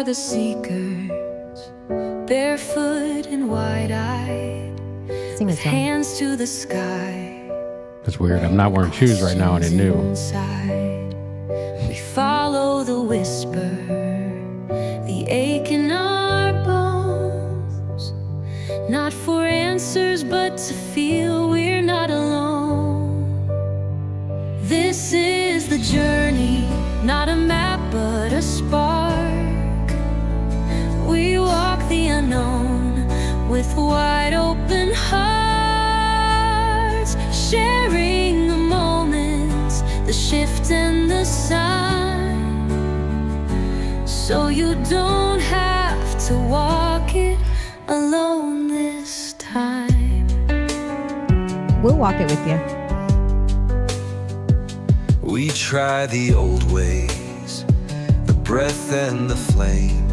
the seekers, barefoot and wide-eyed, Sing with this song. hands to the sky. That's weird. I'm not wearing shoes right now and it knew. Inside, we follow the whisper, the ache in our bones, not for answers but to feel we're not alone. This is the journey, not a map but a spark. We walk the unknown with wide open hearts, sharing the moments, the shift and the sign, so you don't have to walk it alone this time. We'll walk it with you. We try the old ways, the breath and the flame.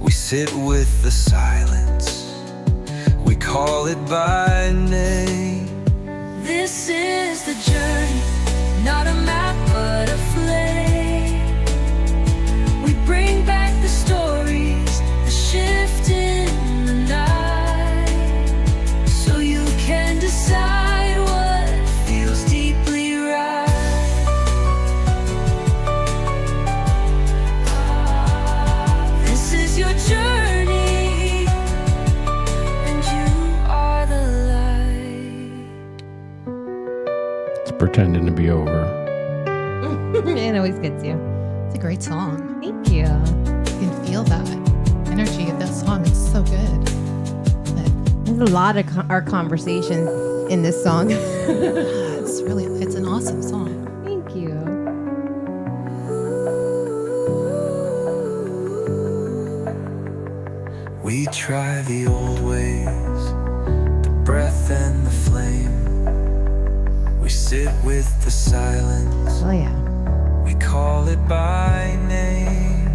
We sit with the silence, we call it by name. This is the journey, not a map but a flame. We bring back the stories, the shift in the night, so you can decide what feels deeply right. This is your journey, and you are the light. It's pretending to be over. It always gets you. It's a great song. Thank you. You can feel that energy of that song. It's so good. There's a lot of our conversations in this song. It's an awesome song. Thank you. We try the old ways, the breath and the flame. We sit with the silence, Oh yeah. we call it by name,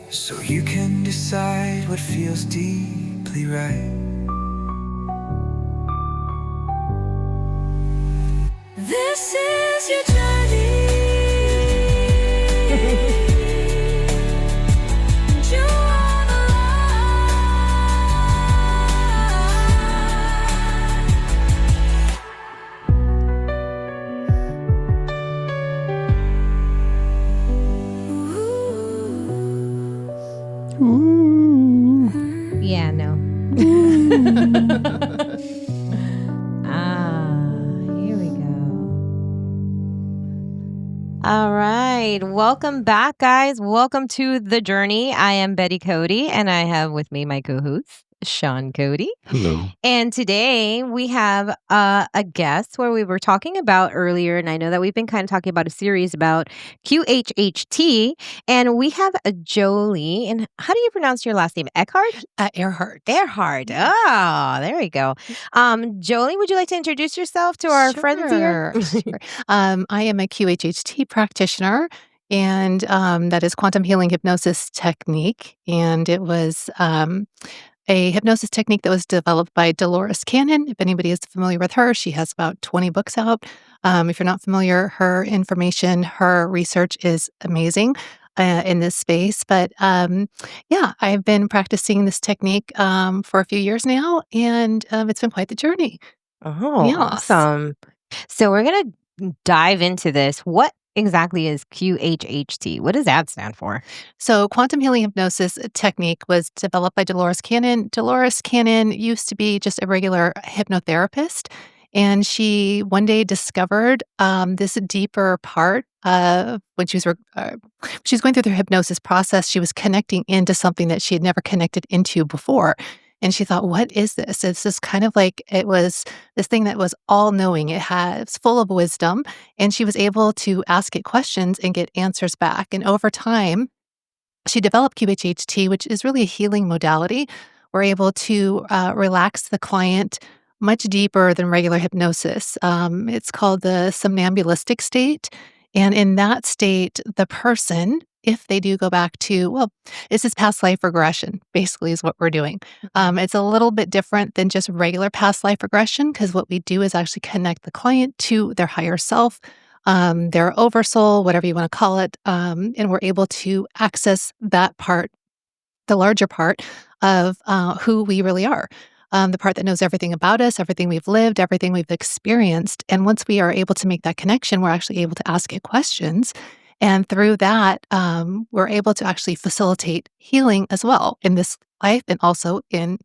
so you can decide what feels deeply right. This is your journey. And you are the light. Ooh. Yeah, no. Here we go. All right. Welcome back, guys. Welcome to The Journey. I am Betty Cody, and I have with me my co-host, Sean Cody. Hello. And today we have a guest where we were talking about earlier, and I know that we've been kind of talking about a series about QHHT, and we have a Jolie. And how do you pronounce your last name? Eckhart? Erhart. Erhart. Oh, there we go. Jolie, would you like to introduce yourself to our friends here? Sure. I am a QHHT practitioner, and that is Quantum Healing Hypnosis Technique. And it was a hypnosis technique that was developed by Dolores Cannon. If anybody is familiar with her, she has about 20 books out. If you're not familiar, her information, her research is amazing in this space. But yeah, I've been practicing this technique for a few years now, and it's been quite the journey. Oh, Yes. awesome. So we're going to dive into this. What exactly is QHHT? What does that stand for? So, Quantum Healing Hypnosis Technique was developed by Dolores Cannon. Dolores Cannon used to be just a regular hypnotherapist, and she one day discovered this deeper part of when she was going through the hypnosis process. She was connecting into something that she had never connected into before. And she thought, what is this? It's just kind of like it was this thing that was all-knowing. It's full of wisdom. And she was able to ask it questions and get answers back. And over time, she developed QHHT, which is really a healing modality. We're able to relax the client much deeper than regular hypnosis. It's called the somnambulistic state. And in that state, the person, if they do go back to, well, this is past life regression, basically is what we're doing. It's a little bit different than just regular past life regression, because what we do is actually connect the client to their higher self. their oversoul, whatever you want to call it, and we're able to access that part, the larger part of who we really are. The part that knows everything about us, everything we've lived, everything we've experienced. And once we are able to make that connection, we're actually able to ask it questions. And through that, we're able to actually facilitate healing as well in this life and also in,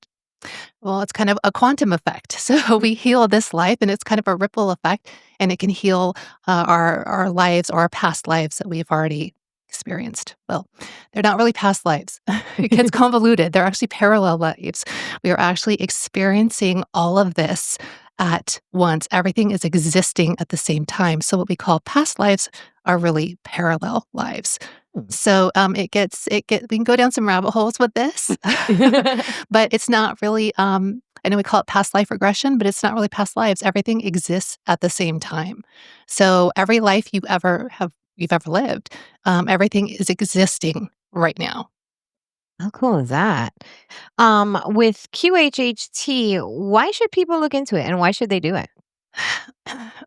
well, it's kind of a quantum effect. So we heal this life and it's kind of a ripple effect and it can heal our lives or our past lives that we've already experienced. Well, they're not really past lives. It gets convoluted. They're actually parallel lives. We are actually experiencing all of this at once. Everything is existing at the same time. So what we call past lives are really parallel lives. So we can go down some rabbit holes with this, but it's not really. I know we call it past life regression, but it's not really past lives. Everything exists at the same time. So every life you've ever lived, everything is existing right now. How cool is that? With QHHT, why should people look into it and why should they do it?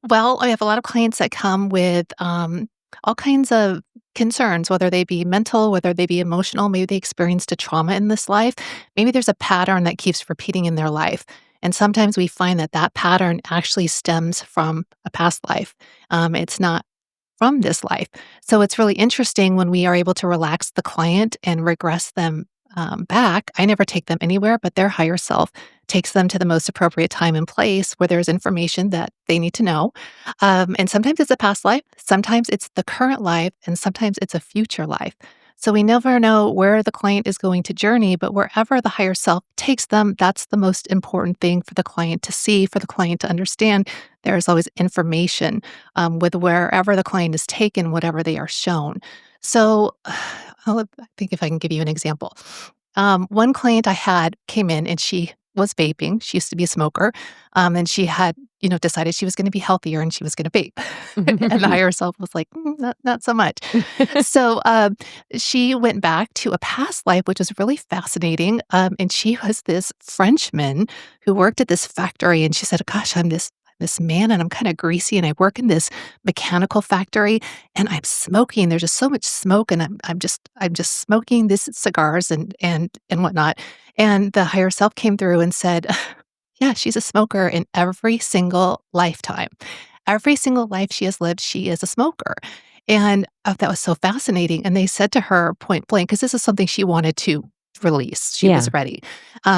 Well, I have a lot of clients that come with all kinds of concerns, whether they be mental, whether they be emotional. Maybe they experienced a trauma in this life. Maybe there's a pattern that keeps repeating in their life. And sometimes we find that that pattern actually stems from a past life. It's not from this life. So it's really interesting when we are able to relax the client and regress them back. I never take them anywhere, but their higher self takes them to the most appropriate time and place where there's information that they need to know. And sometimes it's a past life, sometimes it's the current life, and sometimes it's a future life. So we never know where the client is going to journey, but wherever the higher self takes them, that's the most important thing for the client to see, for the client to understand. There is always information with wherever the client is taken, whatever they are shown. So I think if I can give you an example. One client I had came in and she was vaping. She used to be a smoker. And she had, decided she was going to be healthier and she was going to vape. And the higher self was like, not so much. So she went back to a past life, which was really fascinating. And she was this Frenchman who worked at this factory. And she said, gosh, I'm this man and I'm kind of greasy and I work in this mechanical factory and I'm smoking. There's just so much smoke and I'm just smoking these cigars and whatnot. And the higher self came through and said, yeah, she's a smoker in every single lifetime. Every single life she has lived, she is a smoker. And that was so fascinating. And they said to her point blank, because this is something she wanted to release. She was ready.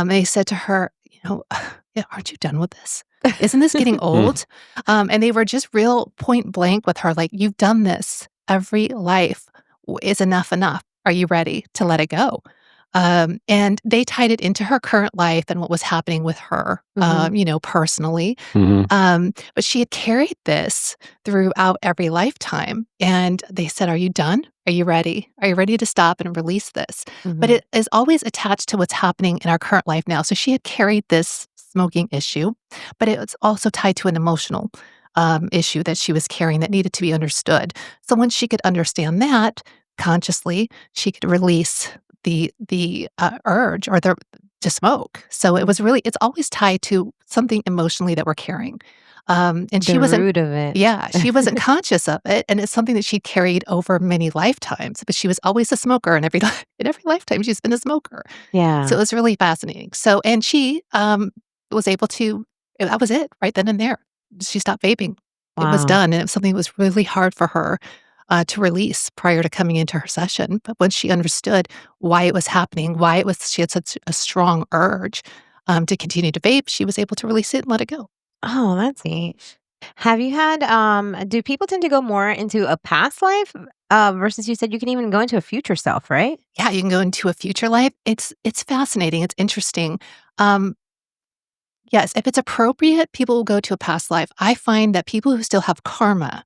They said to her, yeah, aren't you done with this? Isn't this getting old? And they were just real point blank with her, like, you've done this every life. Is enough enough? Are you ready to let it go? And they tied it into her current life and what was happening with her, personally. But she had carried this throughout every lifetime. And they said, are you done? Are you ready? Are you ready to stop and release this? But it is always attached to what's happening in our current life now. So she had carried this smoking issue, but it was also tied to an emotional issue that she was carrying that needed to be understood. So once she could understand that consciously, she could release the urge or to smoke. So it's always tied to something emotionally that we're carrying. And she wasn't root of it. Yeah, she wasn't conscious of it, and it's something that she carried over many lifetimes. But she was always a smoker, and in every lifetime she's been a smoker. Yeah. So it was really fascinating. So, and she was able to. That was it, right then and there. She stopped vaping. It was Wow. done, and it was something that was really hard for her to release prior to coming into her session. But once she understood why it was happening, she had such a strong urge to continue to vape, she was able to release it and let it go. Oh, that's neat. Have you had, do people tend to go more into a past life, versus you said you can even go into a future self, right? Yeah, you can go into a future life. It's fascinating. It's interesting. Yes, if it's appropriate, people will go to a past life. I find that people who still have karma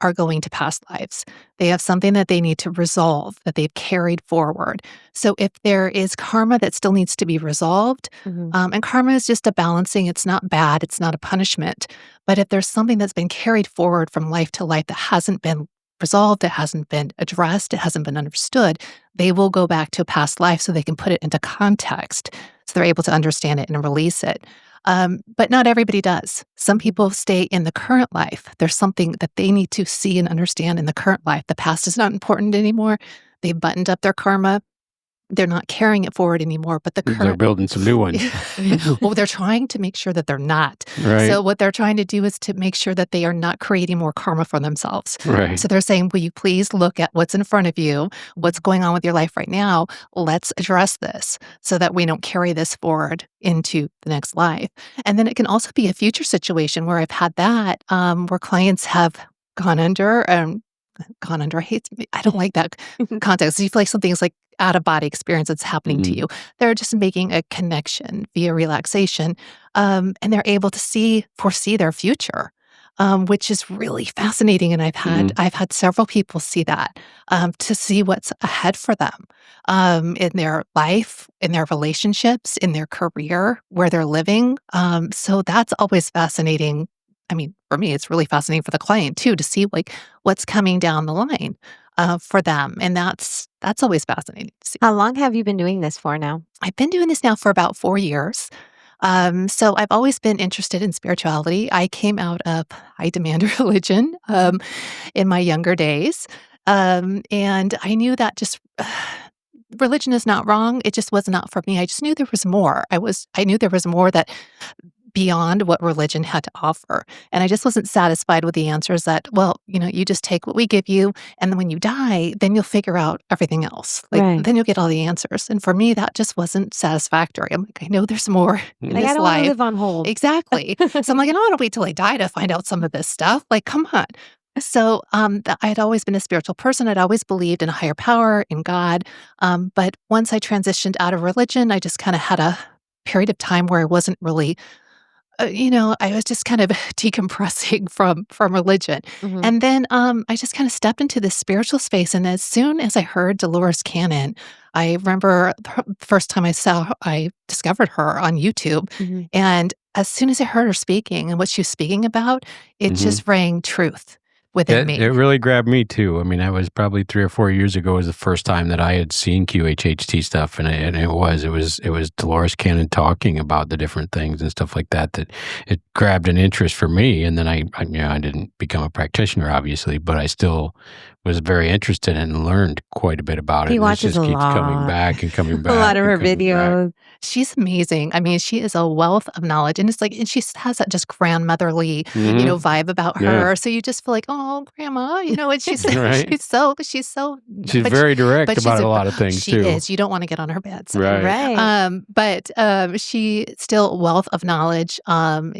are going to past lives. They have something that they need to resolve that they've carried forward. So if there is karma that still needs to be resolved, and karma is just a balancing, it's not bad, it's not a punishment. But if there's something that's been carried forward from life to life that hasn't been resolved, it hasn't been addressed, it hasn't been understood, they will go back to a past life so they can put it into context so they're able to understand it and release it. But not everybody does. Some people stay in the current life. There's something that they need to see and understand in the current life. The past is not important anymore. They buttoned up their karma. They're not carrying it forward anymore, but the They're current building some new ones. well, they're trying to make sure that they're not. Right. So what they're trying to do is to make sure that they are not creating more karma for themselves. Right. So they're saying, will you please look at what's in front of you, what's going on with your life right now? Let's address this so that we don't carry this forward into the next life. And then it can also be a future situation where I've had that, where clients have gone under, hates me. I don't like that context. You feel like something's like out of body experience that's happening to you. They're just making a connection via relaxation, and they're able to foresee their future, which is really fascinating. And I've had several people see that, to see what's ahead for them, in their life, in their relationships, in their career, where they're living. So that's always fascinating. I mean, for me, it's really fascinating for the client too, to see like what's coming down the line, for them. And that's always fascinating to see. How long have you been doing this for now? I've been doing this now for about 4 years. So I've always been interested in spirituality. I came out of high demand religion, in my younger days. And I knew that just religion is not wrong. It just was not for me. I just knew there was more. I knew there was more that beyond what religion had to offer. And I just wasn't satisfied with the answers that, well, you just take what we give you, and then when you die, then you'll figure out everything else. Right. Then you'll get all the answers. And for me, that just wasn't satisfactory. I'm like, I know there's more in Like, this I don't want life. to live on hold. Exactly. So I'm like, I don't want to wait till I die to find out some of this stuff. Like, come on. So I'd always been a spiritual person. I'd always believed in a higher power, in God. But once I transitioned out of religion, I just kind of had a period of time where I wasn't really, I was just kind of decompressing from religion. Mhm. And then I just kind of stepped into this spiritual space. And as soon as I heard Dolores Cannon, I remember the first time I discovered her on YouTube. Mhm. And as soon as I heard her speaking and what she was speaking about, it just rang truth within me. It really grabbed me too. I mean, that was probably 3 or 4 years ago was the first time that I had seen QHHT stuff, and it was Dolores Cannon talking about the different things and stuff like that it grabbed an interest for me. And then I didn't become a practitioner, obviously, but I still was very interested and learned quite a bit about it. He And watches it just a keeps coming lot. back and coming back. A lot of and her coming back. videos. She's amazing. I mean, she is a wealth of knowledge, and it's like, and she has that just grandmotherly, vibe about her. Yeah. So you just feel like, oh, grandma, and she's Right. she's so She's but very direct but about she's a lot of things she too. is. You don't want to get on her bad side. Right. Right. But she still wealth of knowledge.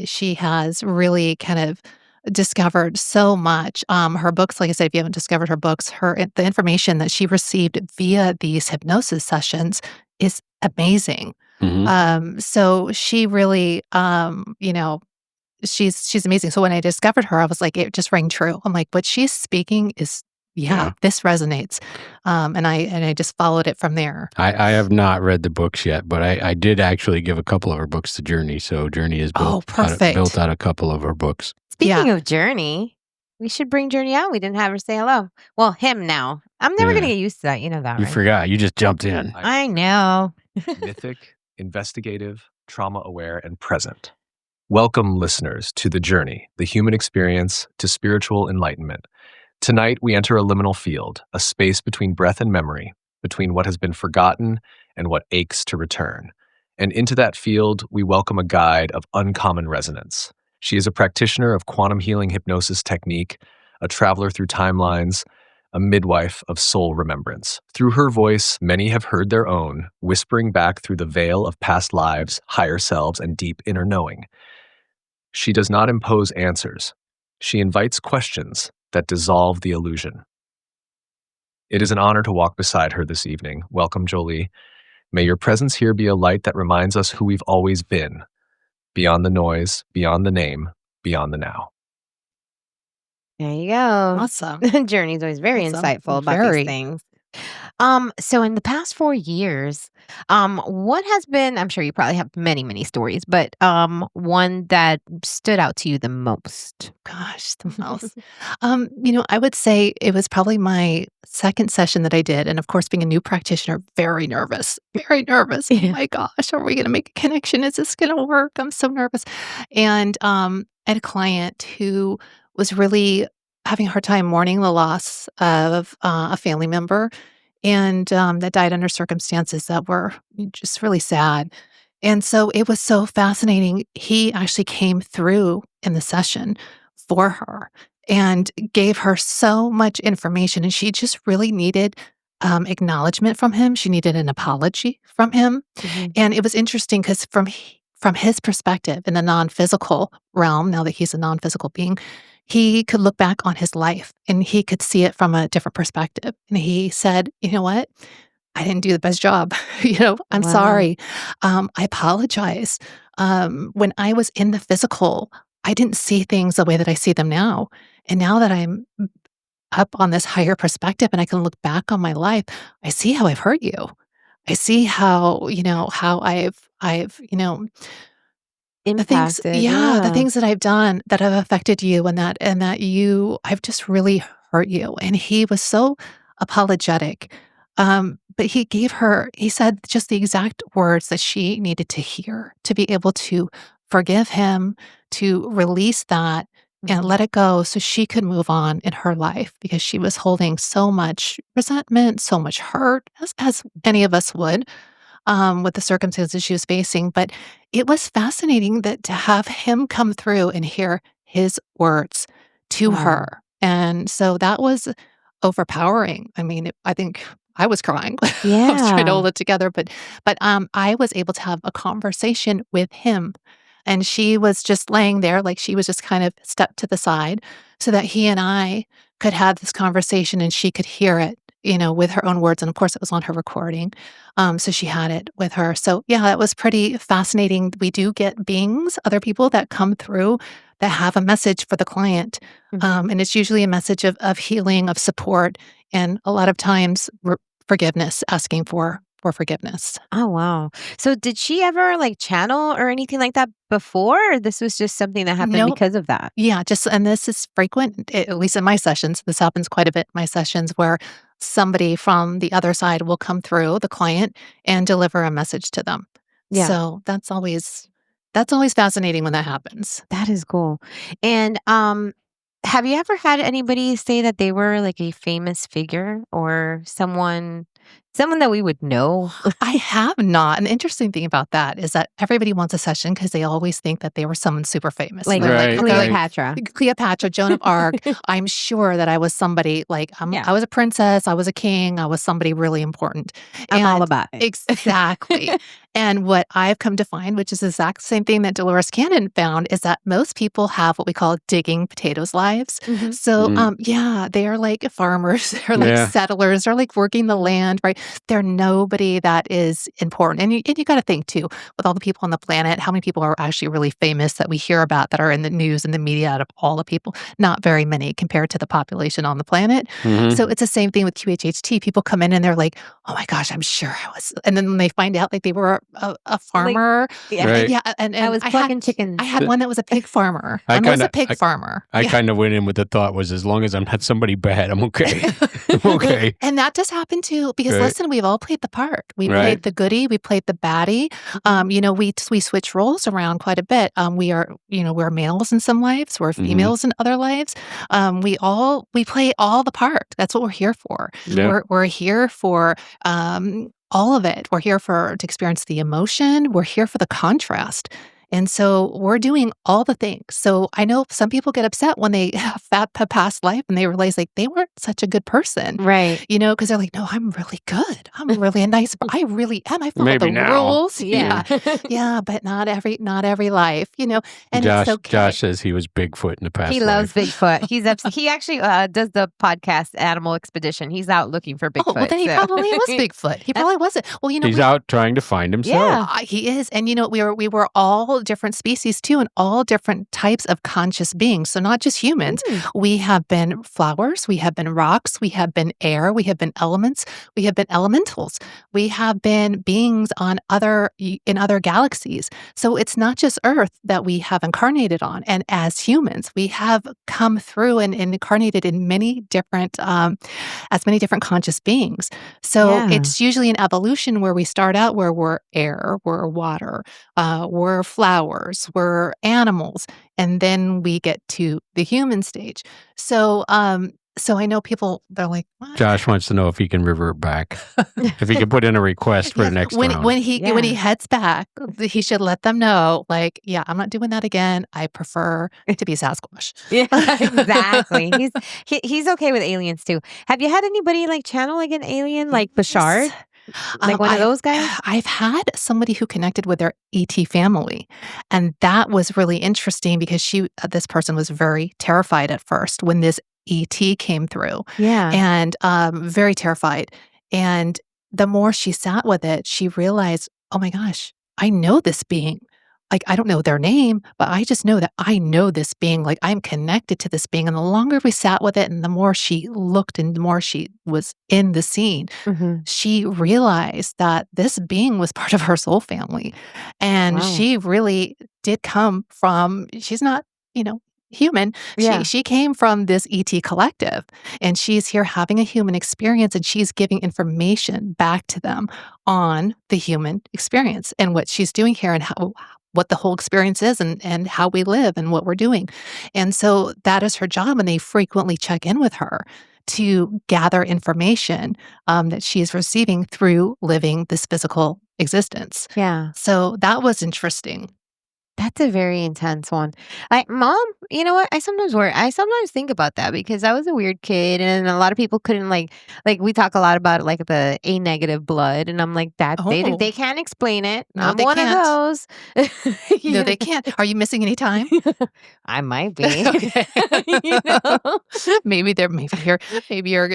She has really kind of discovered so much. Her books, like I said, if you haven't discovered her books, the information that she received via these hypnosis sessions is amazing. So she really, she's amazing. So when I discovered her, I was like, it just rang true. I'm like, what she's speaking is, Yeah. this resonates. And I just followed it from there. I have not read the books yet, but I did actually give a couple of her books to Journey. So Journey is perfect. built out a couple of her books. Speaking of Journey, we should bring Journey out. We didn't have her say hello. Well, him now. I'm never going to Yeah. get used to that. You know that, You right? forgot. You just jumped in. I know. Mythic, investigative, trauma-aware, and present. Welcome, listeners, to The Journey, the human experience to spiritual enlightenment. Tonight, we enter a liminal field, a space between breath and memory, between what has been forgotten and what aches to return. And into that field, we welcome a guide of uncommon resonance. She is a practitioner of Quantum Healing Hypnosis Technique, a traveler through timelines, a midwife of soul remembrance. Through her voice, many have heard their own, whispering back through the veil of past lives, higher selves, and deep inner knowing. She does not impose answers. She invites questions that dissolve the illusion. It is an honor to walk beside her this evening. Welcome, Jolie. May your presence here be a light that reminds us who we've always been, beyond the noise, beyond the name, beyond the now. There you go. Awesome. Journey's always very Awesome. insightful about Very. these things. So in the past 4 years, what has been, I'm sure you probably have many, many stories, but one that stood out to you the most? Gosh, the most. I would say it was probably my second session that I did. And of course, being a new practitioner, very nervous, very nervous. Oh Yeah. my gosh, are we going to make a connection? Is this going to work? I'm so nervous. And I had a client who was really having a hard time mourning the loss of a family member and that died under circumstances that were just really sad. And so it was so fascinating. He actually came through in the session for her and gave her so much information. And she just really needed acknowledgement from him. She needed an apology from him. Mhm. And it was interesting because from his perspective in the non-physical realm, now that he's a non-physical being, he could look back on his life and he could see it from a different perspective. And he said, "You know what? I didn't do the best job. I'm Wow. sorry. I apologize. When I was in the physical, I didn't see things the way that I see them now. And now that I'm up on this higher perspective and I can look back on my life, I see how I've hurt you. I see how Impacted, the yeah. things that I've done that have affected you and that I've just really hurt you." And he was so apologetic. But he said just the exact words that she needed to hear to be able to forgive him, to release that and Mhm. let it go so she could move on in her life because she was holding so much resentment, so much hurt, as any of us would with the circumstances she was facing. But it was fascinating that to have him come through and hear his words to Wow. her. And so that was overpowering. I mean, I think I was crying. I was trying to Yeah. hold it together, but I was able to have a conversation with him. And she was just laying there, like she was just kind of stepped to the side so that he and I could have this conversation and she could hear it, with her own words. And of course, it was on her recording. So she had it with her. So yeah, that was pretty fascinating. We do get beings, other people that come through that have a message for the client. Mhm. And it's usually a message of healing, of support, and a lot of times forgiveness, asking for forgiveness. Oh, wow. So did she ever, like, channel or anything like that before, or this was just something that happened Nope. because of that? Yeah, and this is frequent, at least in my sessions. This happens quite a bit in my sessions where somebody from the other side will come through, the client, and deliver a message to them. Yeah. So that's always fascinating when that happens. That is cool. And, have you ever had anybody say that they were, like, a famous figure or someone that we would know? I have not. An interesting thing about that is that everybody wants a session because they always think that they were someone super famous. Like They're like, Right, okay, like Cleopatra. Cleopatra, Joan of Arc. I'm sure that I was somebody like Yeah. I was a princess, I was a king, I was somebody really important. I'm all And about it. exactly. And what I've come to find, which is the exact same thing that Dolores Cannon found, is that most people have what we call digging potatoes lives. Mhm. So, Mm. yeah, they are like farmers, they're like Yeah. settlers, they're like working the land, right? They're nobody that is important. And you got to think too, with all the people on the planet, how many people are actually really famous that we hear about that are in the news and the media out of all the people? Not very many compared to the population on the planet. Mhm. So it's the same thing with QHHT. People come in and they're like, "Oh my gosh, I'm sure I was." And then when they find out like they were a Like, farmer. yeah. Right. Yeah, and I was I plucking had chickens. I had one that was a pig farmer. I One that was a kinda pig farmer. I Yeah. kinda went in with the thought was as long as I'm not somebody bad, I'm okay. I'm okay. And that does happen too, because Right. listen, we've all played the part. We Right. played the goody, we played the baddie. We switch roles around quite a bit. We're males in some lives, we're Mhm. females in other lives. We play all the part. That's what we're here for. Yeah. We're here for all of it. We're here to experience the emotion. We're here for the contrast. And so we're doing all the things. So I know some people get upset when they have a past life and they realize like they weren't such a good person, Right. because they're like, "No, I'm really good. I'm really a nice, I really am. I follow Maybe the now." rules." Yeah. Yeah, but not every life, and it's okay. Josh says he was Bigfoot in the past He loves life. Bigfoot. He actually, does the podcast Animal Expedition. He's out looking for Bigfoot, Oh, well, then he so probably was Bigfoot. He probably wasn't. Well, He's out trying to find himself. Yeah. He is, and we were all all different species too, and all different types of conscious beings. So not just humans. We have been flowers, we have been rocks, we have been air, we have been elements, we have been elementals, we have been beings in other galaxies. So it's not just Earth that we have incarnated on. And as humans, we have come through and incarnated in many different conscious beings. So it's usually an evolution where we start out where we're air, we're water, we're flowers, we're animals, and then we get to the human stage. So I know people, they're like, what? Josh wants to know if he can revert back. If he can put in a request for the next round. When he heads back, he should let them know, like, yeah, I'm not doing that again. I prefer to be Sasquatch. Yeah, exactly. He's okay with aliens too. Have you had anybody like channel like an alien, like Bashard? Like one of those guys? I've had somebody who connected with their ET family, and that was really interesting because this person was very terrified at first when this ET came through. Yeah. And very terrified. And the more she sat with it, she realized, oh my gosh, I know this being. Like, I don't know their name, but I just know that I know this being. Like, I'm connected to this being. And the longer we sat with it and the more she looked and the more she was in the scene, she realized that this being was part of her soul family. And she really did come from, she's not, human. Yeah. She came from this ET collective, and she's here having a human experience, and she's giving information back to them on the human experience and what she's doing here and what the whole experience is and how we live and what we're doing. And so that is her job, and they frequently check in with her to gather information that she is receiving through living this physical existence. Yeah. So that was interesting. That's a very intense one. Like, Mom, you know what? I sometimes think about that because I was a weird kid and a lot of people couldn't like we talk a lot about like the A negative blood, and I'm like, that they can't explain it. No, I'm they one can't. of those. No, they can't. Are you missing any time? I might be. Okay. Maybe you're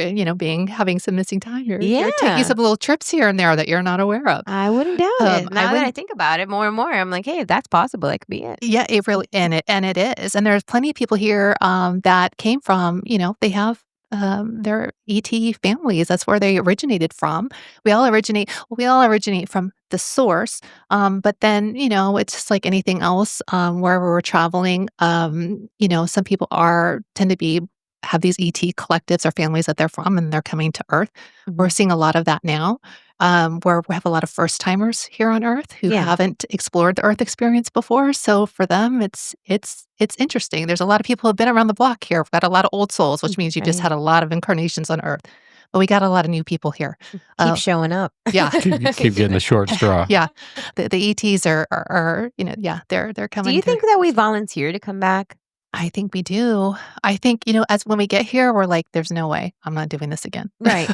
having some missing time. You're taking some little trips here and there that you're not aware of. I wouldn't doubt it. Now that I think about it more and more, I'm like, hey, if that's possible, that could be it. Yeah, it really and it is. And there's plenty of people here that came from, they have their ET families. That's where they originated from. We all originate from the source. But then, it's just like anything else, wherever we're traveling, some people tend to have these ET collectives or families that they're from and they're coming to Earth. We're seeing a lot of that now. Where we have a lot of first timers here on Earth who haven't explored the Earth experience before. So for them, it's interesting. There's a lot of people who have been around the block here. We've got a lot of old souls, which means you just had a lot of incarnations on Earth. But we got a lot of new people here. Keep showing up. Yeah. Keep getting the short straw. Yeah. The ETs are they're coming. Do you think that we volunteer to come back? I think we do. I think, as when we get here, we're like, there's no way I'm not doing this again. Right.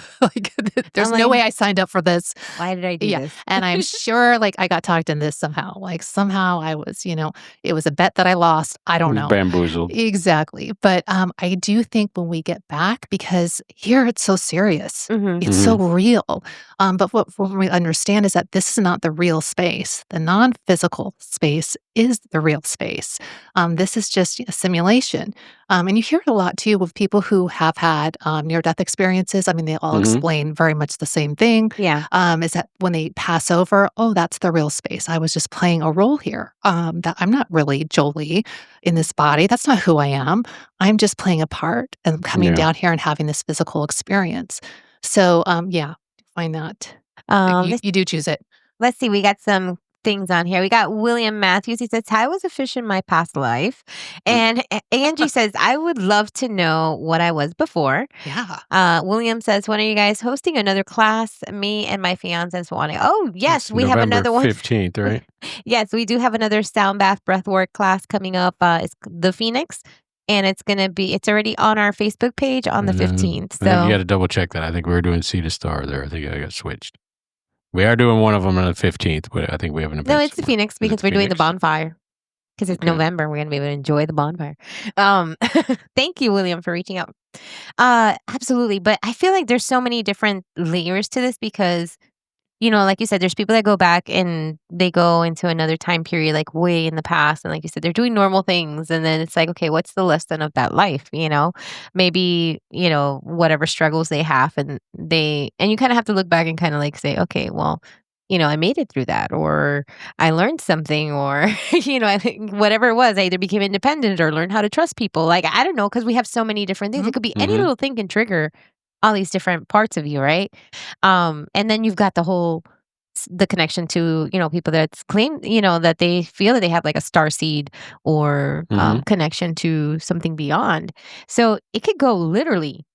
There's no way I signed up for this. Why did I do this? And I'm sure I got talked into this somehow. Somehow I was, it was a bet that I lost. I don't know. Bamboozled. Exactly. But I do think when we get back, because here it's so serious. It's so real. But what we understand is that this is not the real space. The non-physical space is the real space. This is just a simulation. And you hear it a lot too with people who have had near-death experiences. I mean, they all explain very much the same thing. Yeah. Is that when they pass over, oh, that's the real space. I was just playing a role here. That I'm not really Jolie in this body. That's not who I am. I'm just playing a part and coming down here and having this physical experience. So, find that. You do choose it. Let's see. We got some things on here. We got William Matthews. He says, I was a fish in my past life. And Angie says, I would love to know what I was before. Yeah. William says, when are you guys hosting another class? Me and my fiance wanting. Oh, yes, we have another one. 15th, right? Yes, we do have another sound bath breathwork class coming up. It's the Phoenix. And it's already on our Facebook page on the 15th. So you got to double check that. I think we were doing Sea to Star there. I think I got switched. We are doing one of them on the 15th, but I think we have an event. No, it's the Phoenix because we're doing the bonfire. Because it's November. We're going to be able to enjoy the bonfire. Thank you, William, for reaching out. Absolutely. But I feel like there's so many different layers to this because, like you said, there's people that go back and they go into another time period, like way in the past. And like you said, they're doing normal things. And then it's like, okay, what's the lesson of that life? Maybe, whatever struggles they have and you kind of have to look back and kind of like say, okay, well, I made it through that, or I learned something, or, I think whatever it was, I either became independent or learned how to trust people. Like, I don't know, because we have so many different things. It could be any little thing can trigger all these different parts of you, right? And then you've got the connection to, people that's claim, that they feel that they have like a star seed or connection to something beyond. So it could go literally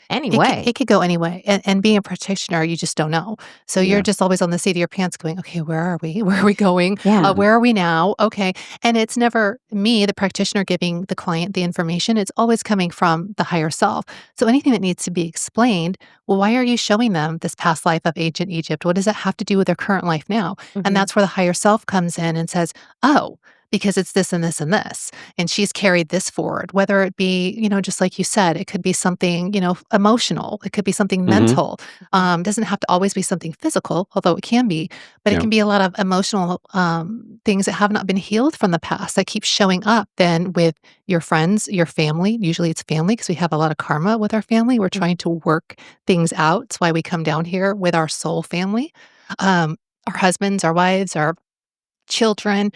any way. It could go anyway. And being a practitioner, you just don't know. So Yeah. you're just always on the seat of your pants going, okay, where are we? Where are we going? Yeah. Where are we now? Okay. And it's never me, the practitioner, giving the client the information. It's always coming from the higher self. So anything that needs to be explained, well, why are you showing them this past life of ancient Egypt? What does it have to do with their current life now? Mhm. And that's where the higher self comes in and says, oh, because it's this and this and this. And she's carried this forward, whether it be, just like you said, it could be something, emotional. It could be something mental. Doesn't have to always be something physical, although it can be, but it can be a lot of emotional things that have not been healed from the past that keep showing up then with your friends, your family. Usually it's family because we have a lot of karma with our family. We're trying to work things out. It's why we come down here with our soul family, our husbands, our wives, our children,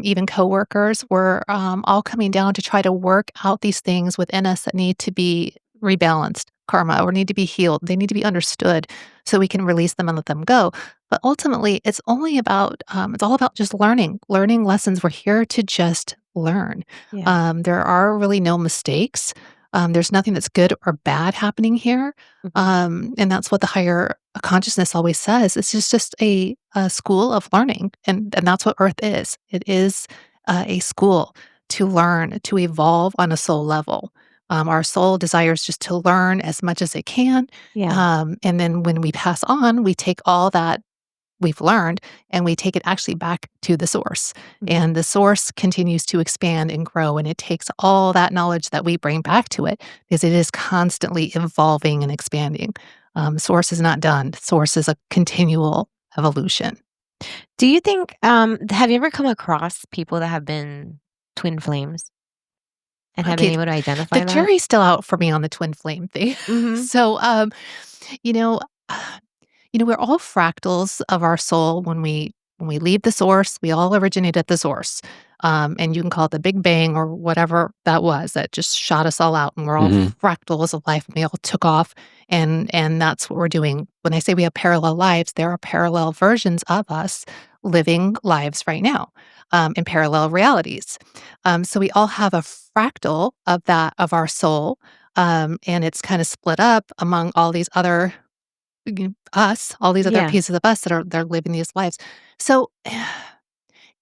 even coworkers. We're all coming down to try to work out these things within us that need to be rebalanced, karma, or need to be healed. They need to be understood so we can release them and let them go. But ultimately, it's all about just learning lessons. We're here to just learn. Yeah. There are really no mistakes. There's nothing that's good or bad happening here. And that's what the higher consciousness always says. It's just a school of learning. And that's what Earth is. It is a school to learn, to evolve on a soul level. Our soul desires just to learn as much as it can. Yeah. And then when we pass on, we take all that we've learned and we take it actually back to the source. And the source continues to expand and grow. And it takes all that knowledge that we bring back to it because it is constantly evolving and expanding. Source is not done. Source is a continual evolution. Do you think, have you ever come across people that have been twin flames and have been Okay, able to identify the that? jury's still out for me on the twin flame thing. Mhm. So, you know, we're all fractals of our soul. When we leave the source, we all originate at the source. And you can call it the Big Bang or whatever that was that just shot us all out. And we're all fractals of life and we all took off. And that's what we're doing. When I say we have parallel lives, there are parallel versions of us living lives right now in parallel realities. So we all have a fractal of our soul. And it's kind of split up among all these other all these other Yeah. pieces of us that they're living these lives. So,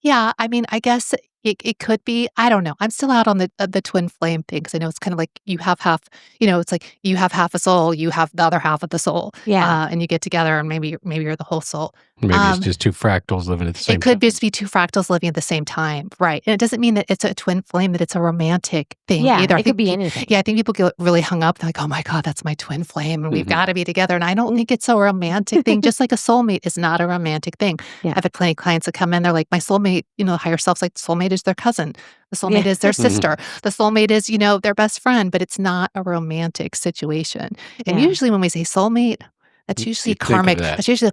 yeah, I mean, I guess it could be. I don't know. I'm still out on the twin flame thing because I know it's kind of like you have half. It's like you have half a soul, you have the other half of the soul, Yeah. and you get together, and maybe you're the whole soul. Maybe it's just two fractals living at the same It could time. just be two fractals living at the same time, right? And it doesn't mean that it's a twin flame, that it's a romantic thing Yeah, either. I it could think be anything. Yeah, I think people get really hung up. They're like, "Oh my God, that's my twin flame, and we've Mhm. got to be together." And I don't think it's a romantic thing. Just like a soulmate is not a romantic thing. Yeah. I've had plenty of clients that come in. They're like, "My soulmate, the higher self's like soulmate is their cousin, the soulmate Yeah. is their Mhm. sister, the soulmate is their best friend." But it's not a romantic situation. And Yeah. usually when we say soulmate, that's You usually think of karmic. that. That's usually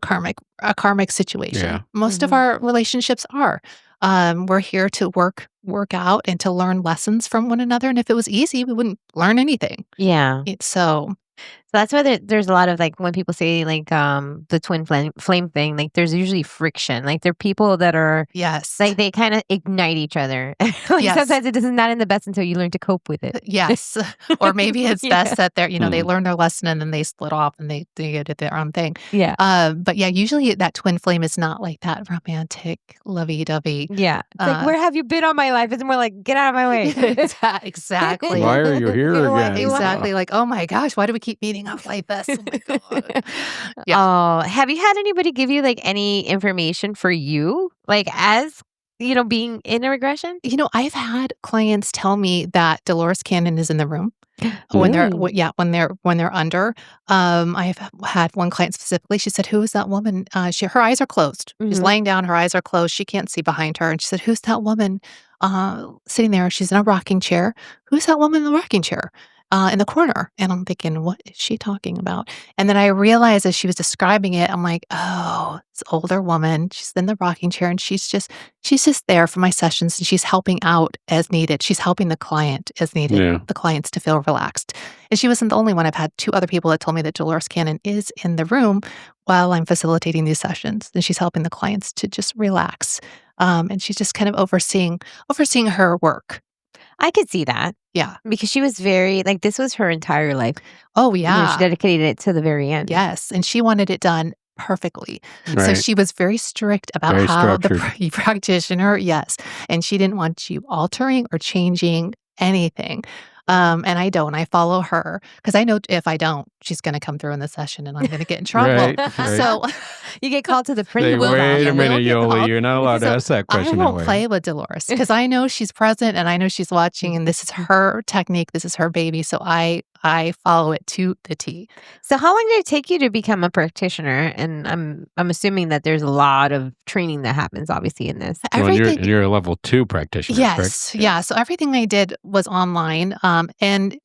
a karmic situation. Yeah. Most of Mhm. our relationships are. We're here to work out and to learn lessons from one another. And if it was easy, we wouldn't learn anything. Yeah. So So that's why there's a lot of like when people say like the twin flame thing, like there's usually friction. Like there are people that are yes, like they kind of ignite each other. Like Yes. sometimes it is not in the best until you learn to cope with it. yes, or maybe it's Yeah. best that they Mhm. learn their lesson and then they split off and they did their own thing. Yeah. But yeah, usually that twin flame is not like that romantic, lovey-dovey. Yeah. It's like, Uh, where have you been all my life? It's more like, get out of my way. Exactly. Why are you here Why- again? Exactly. Like, oh my gosh, why do we keep meeting up like this? Oh my God. Yeah. Oh, have you had anybody give you like any information for you? Like as being in a regression? I've had clients tell me that Dolores Cannon is in the room when they're Really? when they're under. I've had one client specifically. She said, "Who is that woman?" Her eyes are closed. She's Mhm. laying down. Her eyes are closed. She can't see behind her. And she said, "Who's that woman sitting there? She's in a rocking chair. Who's that woman in the rocking chair?" In the corner. And I'm thinking, what is she talking about? And then I realized as she was describing it, I'm like, oh, it's an older woman. She's in the rocking chair and she's just there for my sessions and she's helping out as needed. She's helping the client as needed, Yeah. the clients to feel relaxed. And she wasn't the only one. I've had 2 other people that told me that Dolores Cannon is in the room while I'm facilitating these sessions and she's helping the clients to just relax. And she's just kind of overseeing her work. I could see that Yeah. because she was very this was her entire life. Oh, She yeah. dedicated it to the very end. Yes, and she wanted it done perfectly. So Right. she was very strict about Very how the structured. practitioner, yes, and she didn't want you altering or changing anything. And I don't. I follow her because I know if I don't, she's going to come through in the session and I'm going to get in trouble. Right, right. So You get called to the Say, principal's wait a office. minute, get Jolie, called. you're not allowed to So ask that I question that won't way. play with Dolores because I know she's present and I know she's watching and this is her technique. This is her baby. So I follow it to the T. So how long did it take you to become a practitioner? And I'm assuming that there's a lot of training that happens obviously in this. Well, Everything. you're a level 2 practitioner, correct? Yes. Yeah. So everything I did was online. And,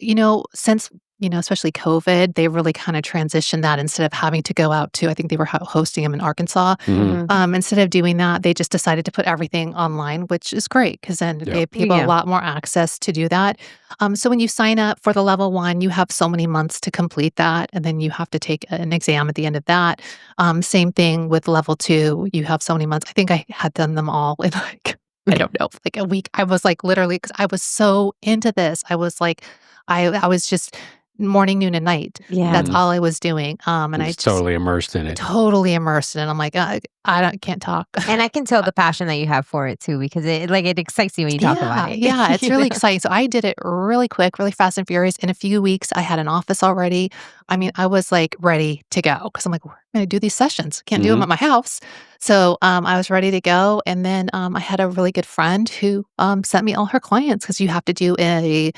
since, especially COVID, they really kind of transitioned that instead of having to go out to, I think they were hosting them in Arkansas. Mhm. Instead of doing that, they just decided to put everything online, which is great because then it Yeah. gave people Yeah. a lot more access to do that. So when you sign up for the level 1, you have so many months to complete that. And then you have to take an exam at the end of that. Same thing with level 2. You have so many months. I think I had done them all in I don't know, like a week. I was literally, because I was so into this. I was I was just morning, noon, and night. Yeah. That's all I was doing. And I Just just totally immersed in it. totally immersed in it. I'm like, can't talk. And I can tell the passion that you have for it too, because it excites you when you talk about it. Yeah, it's You really know? exciting. So I did it really quick, really fast and furious. In a few weeks, I had an office already. I mean, I was ready to go because I'm like, we're going to do these sessions. Can't do them Mhm. at my house. So I was ready to go. And then I had a really good friend who sent me all her clients because you have to do a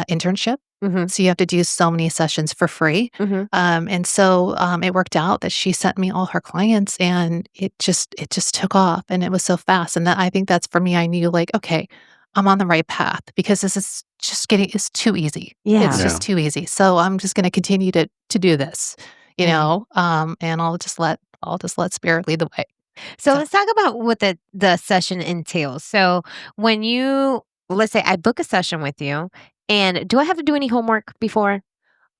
internship. Mhm. So you have to do so many sessions for free. Mhm. And so it worked out that she sent me all her clients and it just took off and it was so fast. And I think that's for me, I knew okay, I'm on the right path because this is just it's too easy. Yeah. It's just too easy. So I'm just going to continue to do this, Right. and I'll just let spirit lead the way. So So- let's talk about what the session entails. So when let's say I book a session with you, and do I have to do any homework before?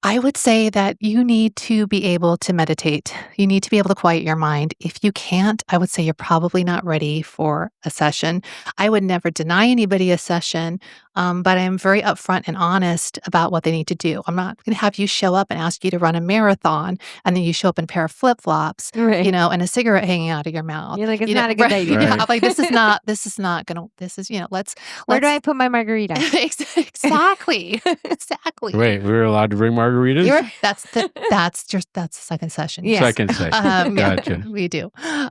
I would say that you need to be able to meditate. You need to be able to quiet your mind. If you can't, I would say you're probably not ready for a session. I would never deny anybody a session, but I'm very upfront and honest about what they need to do. I'm not going to have you show up and ask you to run a marathon, and then you show up in a pair of flip-flops, Right. and a cigarette hanging out of your mouth. You're like, it's not a good idea. Yeah, Right. like this is not going to, this is, Where do I put my margarita? Exactly. Exactly. Wait, we were allowed to bring margaritas? That's the second session. Yeah. Second session. Yeah, Gotcha. we do. Hi,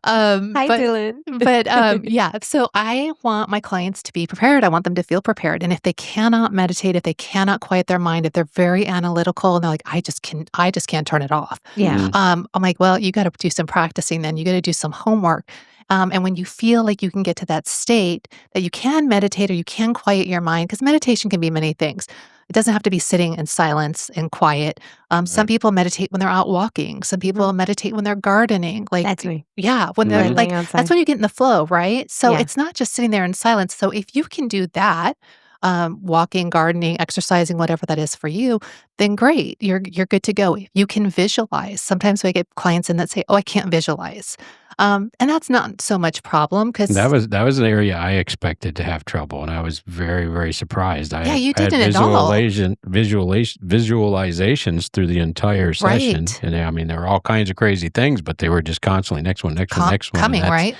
but Dylan. yeah, so I want my clients to be prepared. I want them to feel prepared. And if they cannot meditate, if they cannot quiet their mind, if they're very analytical and they're like, I just can't turn it off. Yeah. Mhm. I'm like, well, you got to do some practicing then. You got to do some homework. And when you feel like you can get to that state that you can meditate or you can quiet your mind, because meditation can be many things. It doesn't have to be sitting in silence and quiet. Some Right. people meditate when they're out walking. Some people meditate when they're gardening. That's me. Yeah, when Mhm. they're Laying outside. that's when you get in the flow, right? So Yeah. it's not just sitting there in silence. So if you can do that, walking, gardening, exercising, whatever that is for you, then great. You're good to go. If you can visualize. Sometimes we get clients in that say, "Oh, I can't visualize," and that's not so much problem because That was an area I expected to have trouble, and I was very, very surprised. Yeah, you I had didn't at all. visualizations through the entire session, Right. and I mean there were all kinds of crazy things, but they were just constantly next one, next one, next one. and coming, that's- right?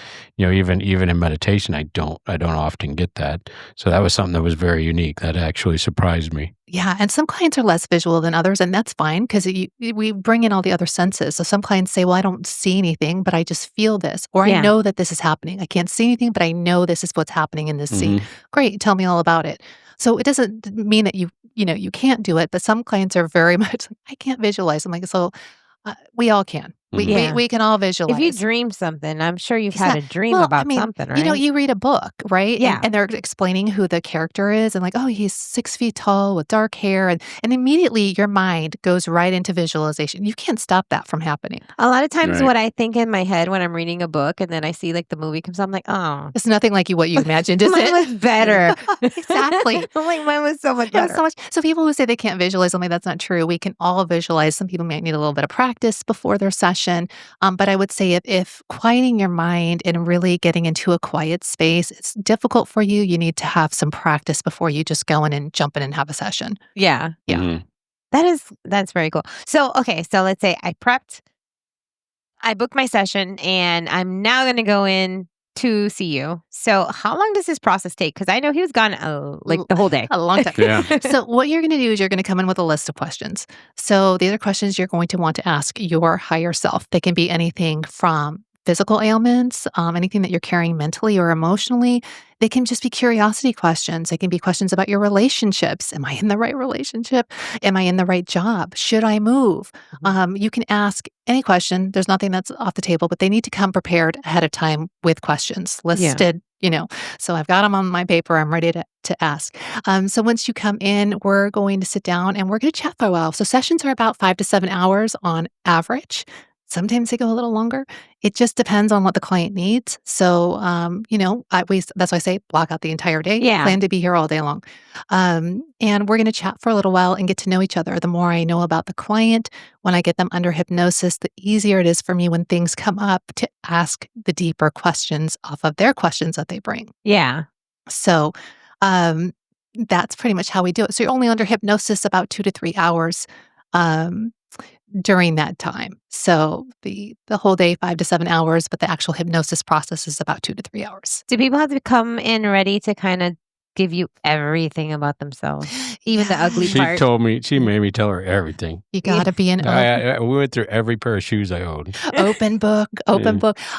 even in meditation, I don't often get that. So that was something that was very unique. That actually surprised me. Yeah, and some clients are less visual than others, and that's fine because we bring in all the other senses. So some clients say, "Well, I don't see anything, but I just feel this, or I Yeah. know that this is happening. I can't see anything, but I know this is what's happening in this scene." Great, tell me all about it. So it doesn't mean that you can't do it, but some clients are very much like, "I can't visualize." I'm like, "So we all can. Yeah. We can all If you visualize." dream something, I'm sure you've It's had not a dream well, I about mean, something, right? you read a book, right? Yeah. And they're explaining who the character is and like, "Oh, he's 6 feet tall with dark hair," and immediately your mind goes right into visualization. You can't stop that from happening. A lot of times Right. what I think in my head when I'm reading a book and then I see like the movie comes out, I'm like, oh, It's nothing like what you imagined, is mine it? was better. Exactly. I'm like, mine was so much Yeah, better. so much. So people who say they can't visualize, I'm like, that's not true. We can all visualize. Some people might need a little bit of practice before their session. But I would say if quieting your mind and really getting into a quiet space is difficult for you, you need to have some practice before you just go in and jump in and have a session. Yeah. Yeah. That's very cool. So, okay. So let's say I prepped, I booked my session and I'm now going to go in to see you. So how long does this process take? Because I know he was gone like the whole day. A long time. Yeah. So what you're going to do is you're going to come in with a list of questions. So these are questions you're going to want to ask your higher self. They can be anything from physical ailments, anything that you're carrying mentally or emotionally. They can just be curiosity questions. They can be questions about your relationships. Am I in the right relationship? Am I in the right job? Should I move? You can ask any question. There's nothing that's off the table, but they need to come prepared ahead of time with questions listed. So I've got them on my paper. I'm ready to ask. So once you come in, we're going to sit down and we're going to chat for a while. So sessions are about 5 to 7 hours on average. Sometimes they go a little longer. It just depends on what the client needs. So, that's why I say block out the entire day. Yeah. Plan to be here all day long. And we're going to chat for a little while and get to know each other. The more I know about the client, when I get them under hypnosis, the easier it is for me when things come up to ask the deeper questions off of their questions that they bring. Yeah. So, that's pretty much how we do it. So you're only under hypnosis about 2 to 3 hours. During that time. So the whole day, 5 to 7 hours, but the actual hypnosis process is about 2 to 3 hours. Do people have to come in ready to kind of give you everything about themselves? Even the ugly She part? made me tell her everything. You got to be an We went through every pair of shoes I owned. open book.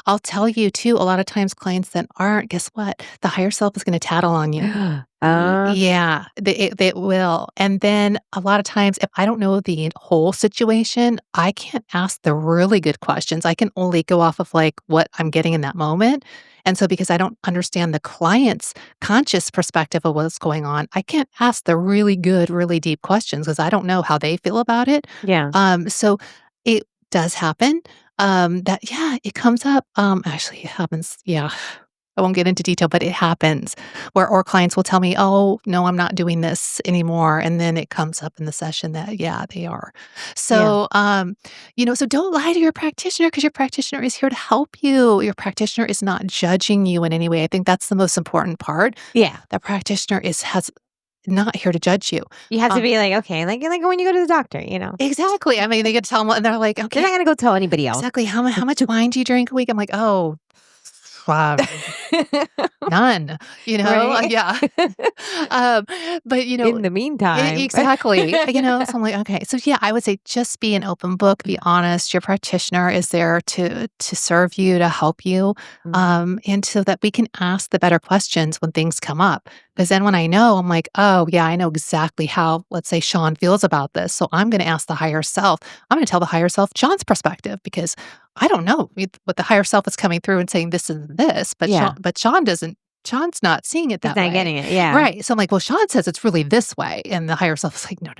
I'll tell you too, a lot of times clients that aren't, guess what? The higher self is going to tattle on you. Yeah, they will. And then a lot of times, if I don't know the whole situation, I can't ask the really good questions. I can only go off of like what I'm getting in that moment. And so because I don't understand the client's conscious perspective of what's going on, I can't ask the really good, really deep questions because I don't know how they feel about it. Yeah. So it does happen. It comes up. Actually, it happens. Yeah. I won't get into detail, but it happens where or clients will tell me, "Oh, no, I'm not doing this anymore." And then it comes up in the session that, yeah, they are. So, so don't lie to your practitioner because your practitioner is here to help you. Your practitioner is not judging you in any way. I think that's the most important part. Yeah. The practitioner has not here to judge you. You have to be like, okay, like when you go to the doctor, Exactly. I mean, they get to tell them, and they're like, They're "Okay, not going to go tell anybody else. exactly. How much wine do you drink a week?" I'm like, "Oh, wow." None, Right. yeah. But In the meantime. exactly, so I'm like, okay, so yeah, I would say just be an open book, be honest. Your practitioner is there to serve you, to help you, and so that we can ask the better questions when things come up. Because then when I know, I'm like, oh yeah, I know exactly how, let's say Sean feels about this. So I'm going to ask the higher self. I'm going to tell the higher self Sean's perspective because I don't know what the higher self is coming through and saying this is this, but Yeah. Sean doesn't. Sean's not seeing it that He's not way. getting it. Yeah. Right. So I'm like, well, Sean says it's really this way. And the higher self is like, no.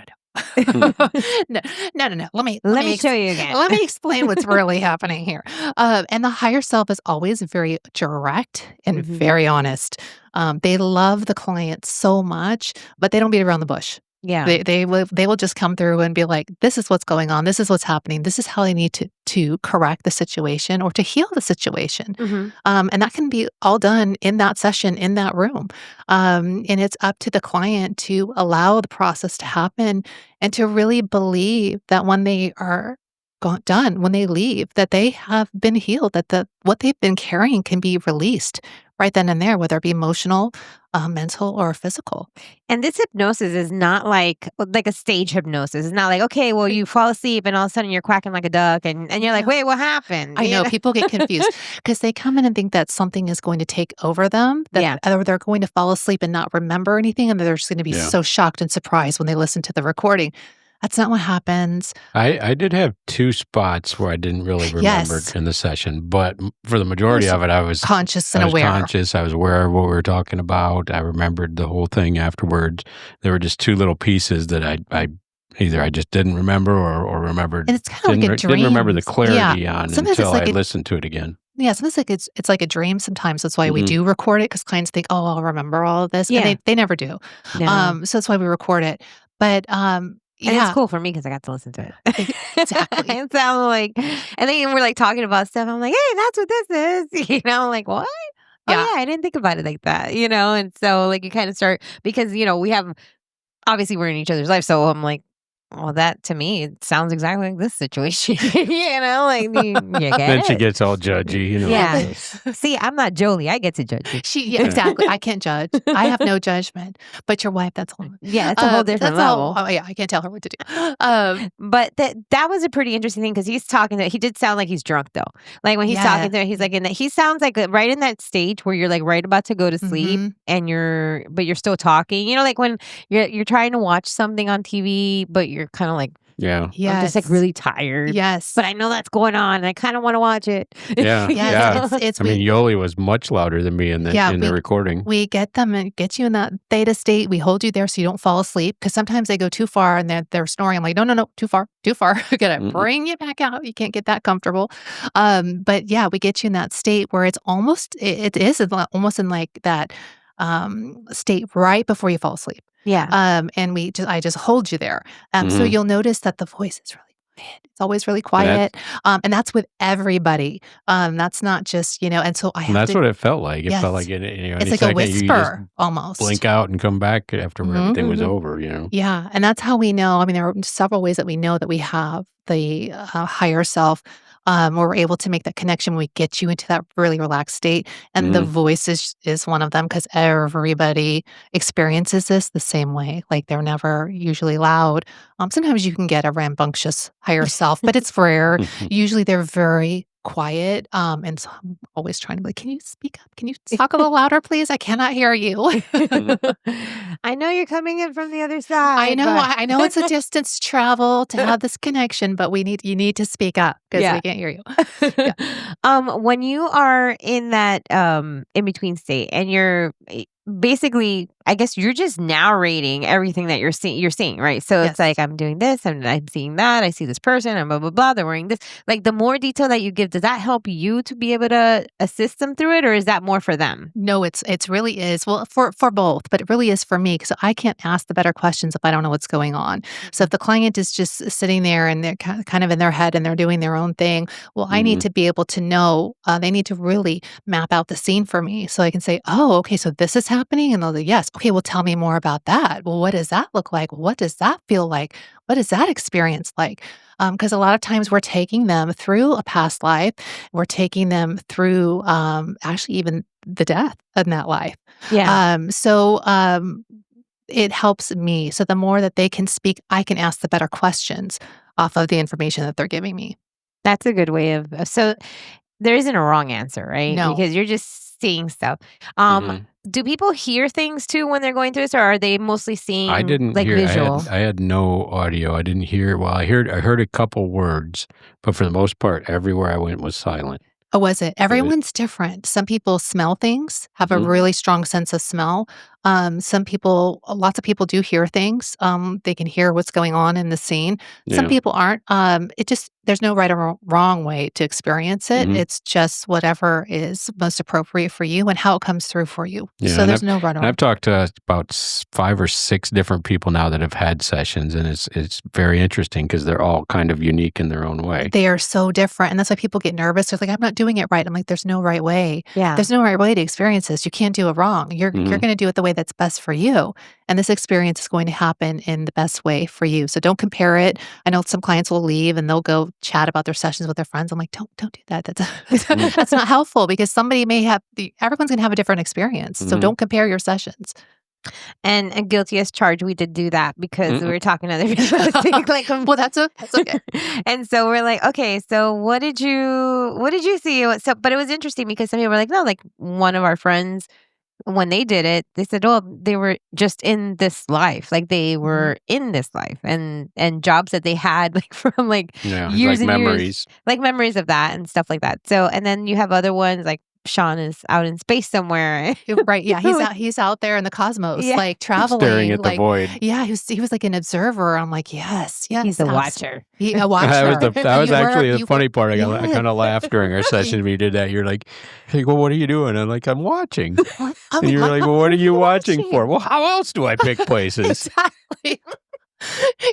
No. Let me show you again. Let me explain what's really happening here. And the higher self is always very direct and very honest. They love the client so much, but they don't beat around the bush. Yeah. They will just come through and be like, this is what's going on. This is what's happening. This is how I need to correct the situation or to heal the situation. And that can be all done in that session, in that room. And it's up to the client to allow the process to happen and to really believe that when they are done, when they leave, that they have been healed, that what they've been carrying can be released right then and there, whether it be emotional, mental, or physical. And this hypnosis is not like a stage hypnosis. It's not like, okay, well, you fall asleep and all of a sudden you're quacking like a duck and you're like, Yeah. wait, what happened? I know people get confused because they come in and think that something is going to take over them, Yeah. or they're going to fall asleep and not remember anything, and they're just going to be Yeah. so shocked and surprised when they listen to the recording. That's not what happens. I did have 2 spots where I didn't really remember Yes. in the session, but for the majority of it, I was Conscious and I was aware. conscious. I was aware of what we were talking about. I remembered the whole thing afterwards. There were just 2 little pieces that I either I just didn't remember or remembered. And it's kind of like a dream. Didn't remember the clarity Yeah. on Sometimes until it's like I listened to it again. Yeah, sometimes it's like a dream sometimes. That's why we Mhm. do record it, because clients think, oh, I'll remember all of this. Yeah. And they never do. No. So that's why we record it. But And yeah. it's cool for me because I got to listen to it. Exactly. And so I'm like, and then we're like talking about stuff. I'm like, hey, that's what this is. I'm like, what? Oh, Yeah. yeah, I didn't think about it like that, And so, like, you kind of start, because, we have, obviously, we're in each other's life. So I'm like, well, that to me, it sounds exactly like this situation. Like, you get Then she it. gets all judgy. Yeah. See, I'm not Jolie. I get to judge you. Yeah, exactly. I can't judge. I have no judgment. But your wife, that's all. Yeah, it's a whole different that's level. Oh, yeah, I can't tell her what to do. But that was a pretty interesting thing because he's talking to, he did sound like he's drunk though. Like when he's talking to her, he's like in that, he sounds like right in that stage where you're like right about to go to sleep Mhm. and but you're still talking. Like when you're trying to watch something on TV, but you're kind of like, Yeah. I'm just like really tired. Yes. But I know that's going on and I kind of want to watch it. Yeah. Yes, Yeah. it's I mean, Jolie was much louder than me in the recording. we get them and get you in that theta state. We hold you there so you don't fall asleep, because sometimes they go too far and they're snoring. I'm like, no, too far. I gotta bring you back out. You can't get that comfortable. But yeah, we get you in that state where it's almost almost in like that state right before you fall asleep. Yeah. And I just hold you there. So you'll notice that the voice is really quiet. It's always really quiet. And that's with everybody. That's not just, and so I have That's to. what it felt like. It Yes. felt like It's like a whisper almost. blink out and come back after everything was over, Yeah. And that's how we know. I mean, there are several ways that we know that we have the higher self. Where we're able to make that connection when we get you into that really relaxed state. And the voice is one of them, because everybody experiences this the same way. Like they're never usually loud. Sometimes you can get a rambunctious higher self, but it's rare. Usually they're very quiet. And so I'm always trying to be like, can you speak up? Can you talk a little louder, please? I cannot hear you. I know you're coming in from the other side. I know it's a distance travel to have this connection, but you need to speak up because we can't hear you. Yeah. When you are in that in between state and you're basically, I guess you're just narrating everything that you're seeing, right? So it's like, I'm doing this, and I'm seeing that, I see this person, and blah, blah, blah, they're wearing this. Like the more detail that you give, does that help you to be able to assist them through it, or is that more for them? No, it's really is. Well, for both, but it really is for me, because I can't ask the better questions if I don't know what's going on. So if the client is just sitting there and they're kind of in their head and they're doing their own thing, well, I need to be able to know, they need to really map out the scene for me so I can say, oh, okay, so this is happening. And they'll say, yes. Okay, well, tell me more about that. Well, what does that look like? What does that feel like? What is that experience like? Because a lot of times we're taking them through a past life. We're taking them through actually even the death in that life. Yeah. It helps me. So the more that they can speak, I can ask the better questions off of the information that they're giving me. That's a good way of, so there isn't a wrong answer, right? No. Because you're just seeing stuff. Do people hear things too when they're going through this, or are they mostly seeing I didn't like hear. visual? I had no audio. I didn't hear. Well, I heard a couple words, but for the most part, everywhere I went was silent. Oh, was it? Everyone's different. Some people smell things, have a really strong sense of smell. Lots of people do hear things. They can hear what's going on in the scene. Some people aren't. There's no right or wrong way to experience it. It's just whatever is most appropriate for you and how it comes through for you. Yeah, so there's no right or wrong. I've talked to about 5 or 6 different people now that have had sessions, and it's very interesting because they're all kind of unique in their own way. They are so different. And that's why people get nervous. They're like, I'm not doing it right. I'm like, there's no right way. Yeah. There's no right way to experience this. You can't do it wrong. You're going to do it the way way that's best for you. And this experience is going to happen in the best way for you. So don't compare it. I know some clients will leave and they'll go chat about their sessions with their friends. I'm like, don't do that. That's not helpful, because somebody may have everyone's going to have a different experience. So don't compare your sessions. And guilty as charged, we did do that because we were talking to other people. Well, that's okay. And so we're like, okay, so what did you see? But it was interesting because some people were like, no, like one of our friends, when they did it, they said, oh, they were just in this life. Like they were in this life and jobs that they had like from like years and memories. years, like memories of that and stuff like that. So, and then you have other ones like Sean is out in space somewhere. Right. Yeah. He's out there in the cosmos, like traveling. Staring at the void. Yeah. He was like an observer. I'm like, yes. He's a watcher. A watcher. That was actually the funny part. I kind of laughed during our session when you did that. You're like, hey, well, what are you doing? I'm like, I'm watching. And you're like, well, what are you watching for? Well, how else do I pick places? Exactly.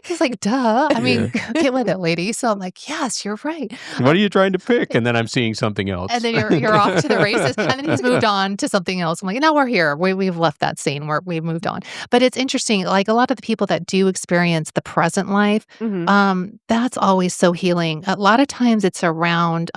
He's like, duh. I mean, get with it, lady. So I'm like, yes, you're right. What are you trying to pick? And then I'm seeing something else. And then you're off to the races. And then he's moved on to something else. I'm like, now we're here. We've left that scene where we've moved on. But it's interesting. Like a lot of the people that do experience the present life, that's always so healing. A lot of times it's around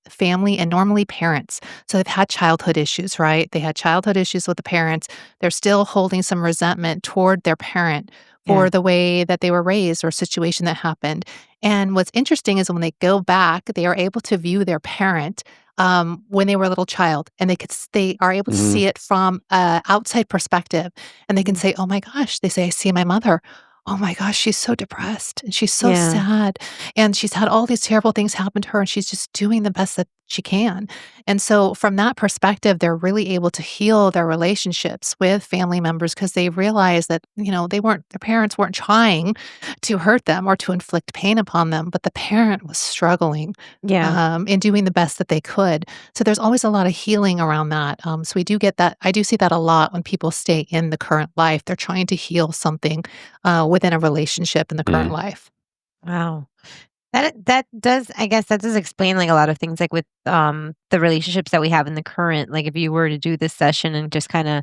family and normally parents. So they've had childhood issues, right? They had childhood issues with the parents. They're still holding some resentment toward their parent for the way that they were raised or situation that happened. And what's interesting is when they go back, they are able to view their parent when they were a little child, and they are able to see it from an outside perspective, and they can say, "Oh my gosh!" They say, "I see my mother. Oh my gosh, she's so depressed and she's so sad, and she's had all these terrible things happen to her, and she's just doing the best that she can." And so from that perspective, they're really able to heal their relationships with family members because they realize that, their parents weren't trying to hurt them or to inflict pain upon them, but the parent was struggling in doing the best that they could. So there's always a lot of healing around that. So we do get that. I do see that a lot when people stay in the current life. They're trying to heal something within a relationship in the current life. Wow. That does, I guess that does explain like a lot of things like with the relationships that we have in the current, like if you were to do this session and just kind of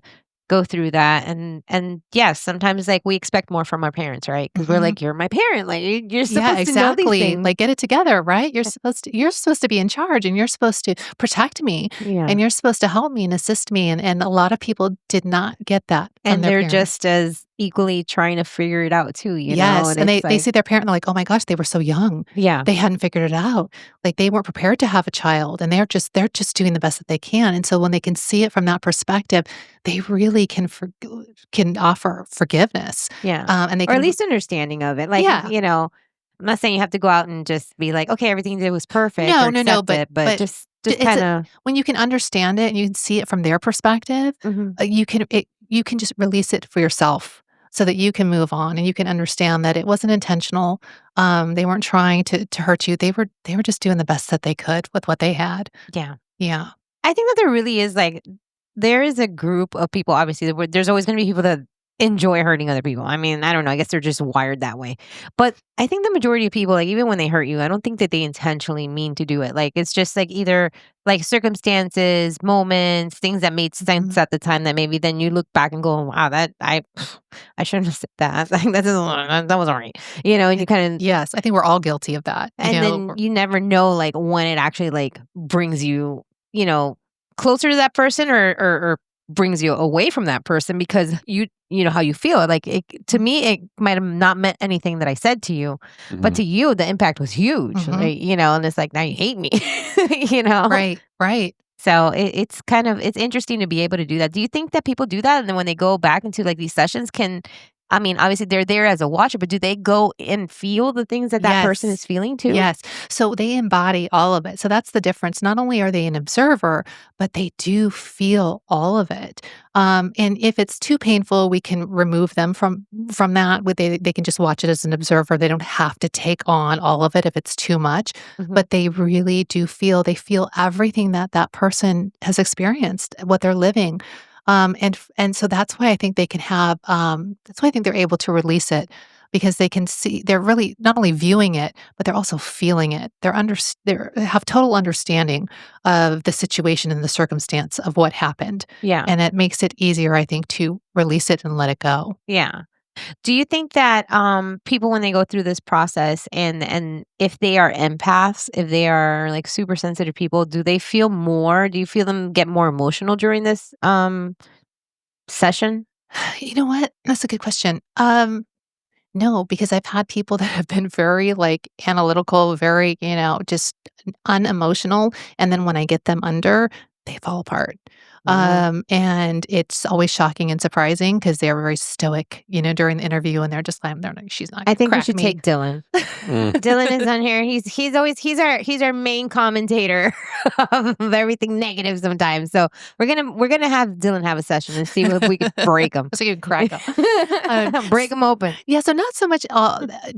go through that and yes, sometimes like we expect more from our parents, right? Because we're like, you're my parent, like you're supposed to know these things. Like get it together, right? You're supposed to be in charge, and you're supposed to protect me, and you're supposed to help me and assist me, and a lot of people did not get that from and their they're parents. just as equally trying to figure it out too, you know? Yes, and they see their parent and they're like, oh my gosh, they were so young. Yeah. They hadn't figured it out. Like they weren't prepared to have a child, and they're just doing the best that they can. And so when they can see it from that perspective, they really can offer forgiveness. Yeah. And they or can at least understanding of it. Like, I'm not saying you have to go out and just be like, okay, everything you did was perfect. No, but just kind of when you can understand it and you can see it from their perspective, you can just release it for yourself, so that you can move on and you can understand that it wasn't intentional. They weren't trying to hurt you. They were just doing the best that they could with what they had. Yeah. Yeah. I think that there really is there is a group of people, obviously, there's always going to be people that enjoy hurting other people. I mean, I don't know. I guess they're just wired that way. But I think the majority of people, like even when they hurt you, I don't think that they intentionally mean to do it. Like it's just like either like circumstances, moments, things that made sense at the time that maybe then you look back and go, wow, that I shouldn't have said that. Like that wasn't right. And you kind of Yes, I think we're all guilty of that. And then you never know like when it actually like brings you, closer to that person or brings you away from that person because you know how you feel. Like to me, it might have not meant anything that I said to you, but to you, the impact was huge. Like, and it's like now you hate me. Right. So it's interesting to be able to do that. Do you think that people do that, and then when they go back into like these sessions, obviously they're there as a watcher, but do they go and feel the things that person is feeling too? Yes. So they embody all of it. So that's the difference. Not only are they an observer, but they do feel all of it. And if it's too painful, we can remove them from that. They can just watch it as an observer. They don't have to take on all of it if it's too much. But they really do feel. They feel everything that person has experienced, what they're living. And so that's why I think they can have, that's why I think they're able to release it because they can see, they're really not only viewing it, but they're also feeling it. They have total understanding of the situation and the circumstance of what happened. Yeah. And it makes it easier, I think, to release it and let it go. Yeah. Do you think that people, when they go through this process, and if they are empaths, if they are like super sensitive people, do they feel more? Do you feel them get more emotional during this session? You know what? That's a good question. No, because I've had people that have been very like analytical, very, just unemotional. And then when I get them under, they fall apart. And it's always shocking and surprising because they're very stoic, during the interview, and they're just like, she's not I gonna think we crack should me. take Dylan. Dylan is on here. He's our main commentator of everything negative sometimes. So we're gonna have Dylan have a session and see if we can break him. So you can crack them. Break him open. Yeah, so not so much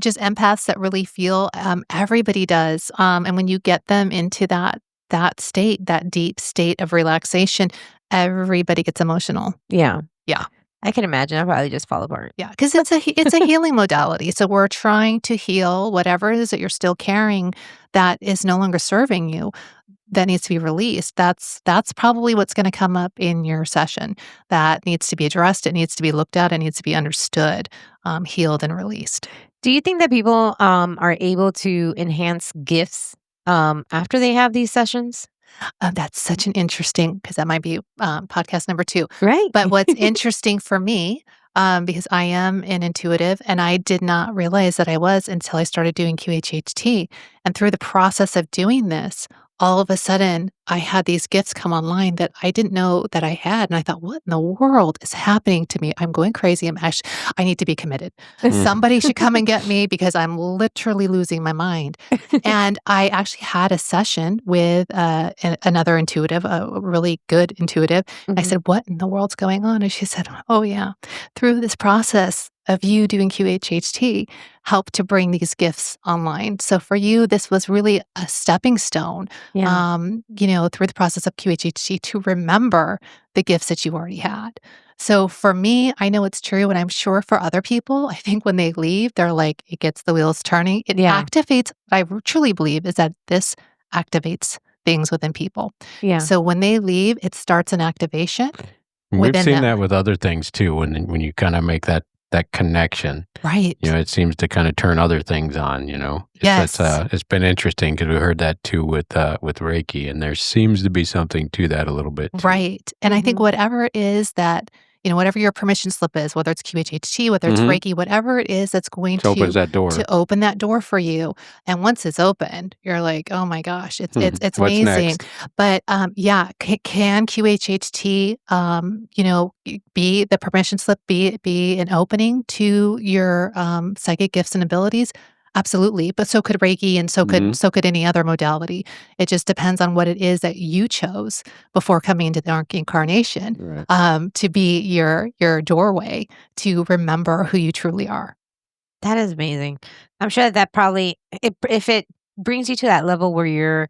just empaths that really feel. Everybody does, and when you get them into that state, that deep state of relaxation, everybody gets emotional. Yeah. Yeah. I can imagine. I'll probably just fall apart. Yeah, because it's a healing modality. So we're trying to heal whatever it is that you're still carrying that is no longer serving you, that needs to be released. That's probably what's going to come up in your session. That needs to be addressed. It needs to be looked at. It needs to be understood, healed, and released. Do you think that people are able to enhance gifts after they have these sessions? That's such an interesting, because that might be podcast number 2. Right. But what's interesting for me, because I am an intuitive, and I did not realize that I was until I started doing QHHT. And through the process of doing this, all of a sudden, I had these gifts come online that I didn't know that I had. And I thought, what in the world is happening to me? I'm going crazy. I need to be committed. Somebody should come and get me because I'm literally losing my mind. And I actually had a session with another intuitive, a really good intuitive. I said, what in the world's going on? And she said, oh, yeah, through this process of you doing QHHT helped to bring these gifts online. So for you, this was really a stepping stone, Yeah. through the process of QHHT to remember the gifts that you already had. So for me, I know it's true, and I'm sure for other people, I think when they leave, they're like, it gets the wheels turning. It activates, I truly believe, is that this activates things within people. Yeah. So when they leave, it starts an activation. We've within seen them. that with other things too. When you kind of make that connection, Right. it seems to kind of turn other things on. Yes. It's been interesting because we heard that too with Reiki, and there seems to be something to that a little bit too. Right. And I think whatever it is that, whatever your permission slip is, whether it's QHHT, whether it's Reiki, whatever it is that's going It opens that door. to open that door for you. And once it's opened, you're like, oh my gosh, it's What's amazing. next? But can QHHT, be the permission slip, be an opening to your psychic gifts and abilities? Absolutely. But so could Reiki, and so could any other modality. It just depends on what it is that you chose before coming into the incarnation, Right. to be your doorway to remember who you truly are. That is amazing. I'm sure that probably, if it brings you to that level where you're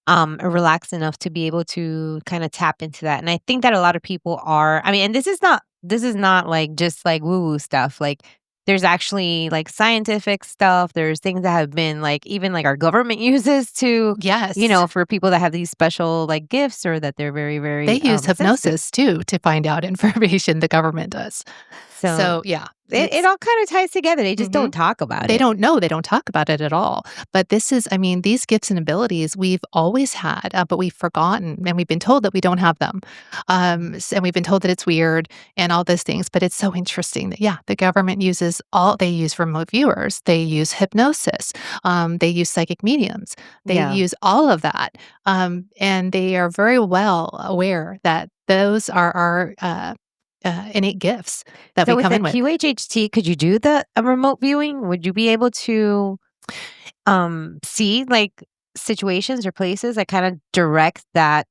relaxed enough to be able to kind of tap into that. And I think that a lot of people are, I mean, and this is not like just like woo-woo stuff. Like, there's actually like scientific stuff. There's things that have been like, even like our government uses to, Yes. for people that have these special like gifts, or that they're very, very They use sensitive. hypnosis too to find out information. The government does. So yeah. It all kind of ties together. They just don't talk about it. They don't know. They don't talk about it at all. But this is, these gifts and abilities we've always had, but we've forgotten, and we've been told that we don't have them. And we've been told that it's weird and all those things. But it's so interesting that, the government they use remote viewers. They use hypnosis. They use psychic mediums. They use all of that. And they are very well aware that those are our innate gifts that So we with come the in with. QHHT, could you do a remote viewing? Would you be able to see like situations or places that kind of direct that?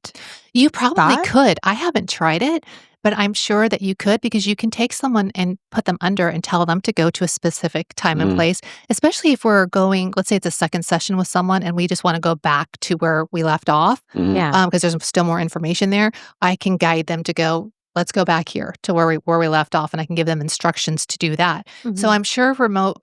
You probably thought? could. I haven't tried it, but I'm sure that you could, because you can take someone and put them under and tell them to go to a specific time and place, especially if we're going, let's say it's a second session with someone and we just want to go back to where we left off, Yeah. because there's still more information there. I can guide them to go, let's go back here to where we left off, and I can give them instructions to do that. So I'm sure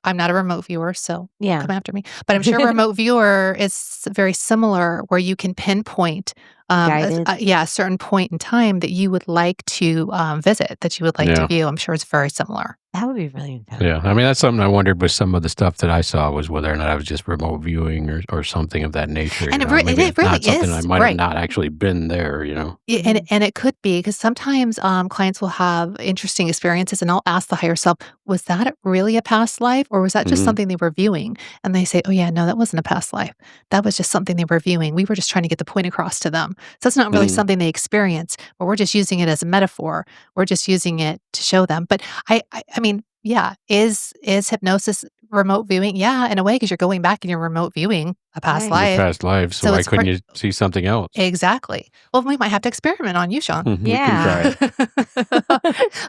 I'm not a remote viewer, so Yeah. come after me. But I'm sure a remote viewer is very similar, where you can pinpoint Guided. a certain point in time that you would like to visit, that you would like to Yeah. view. I'm sure it's very similar. That would be really intense. Yeah, I mean, that's something I wondered with some of the stuff that I saw, was whether or not I was just remote viewing or something of that nature. And you it know? re- Maybe it it's really not something I is, might right. have not actually been there, you know? Yeah, and it could be, because sometimes clients will have interesting experiences, and I'll ask the higher self, was that really a past life, or was that just Mhm. something they were viewing? And they say, oh yeah, no, that wasn't a past life. That was just something they were viewing. We were just trying to get the point across to them. So it's not really Mhm. something they experience, but we're just using it as a metaphor. We're just using it to show them. But I mean, yeah, is hypnosis remote viewing? Yeah, in a way, because you're going back and you're remote viewing a past Right. Your life. past life, so So why it's couldn't pre- you see something else? Exactly. Well, we might have to experiment on you, Sean. We can Yeah. try.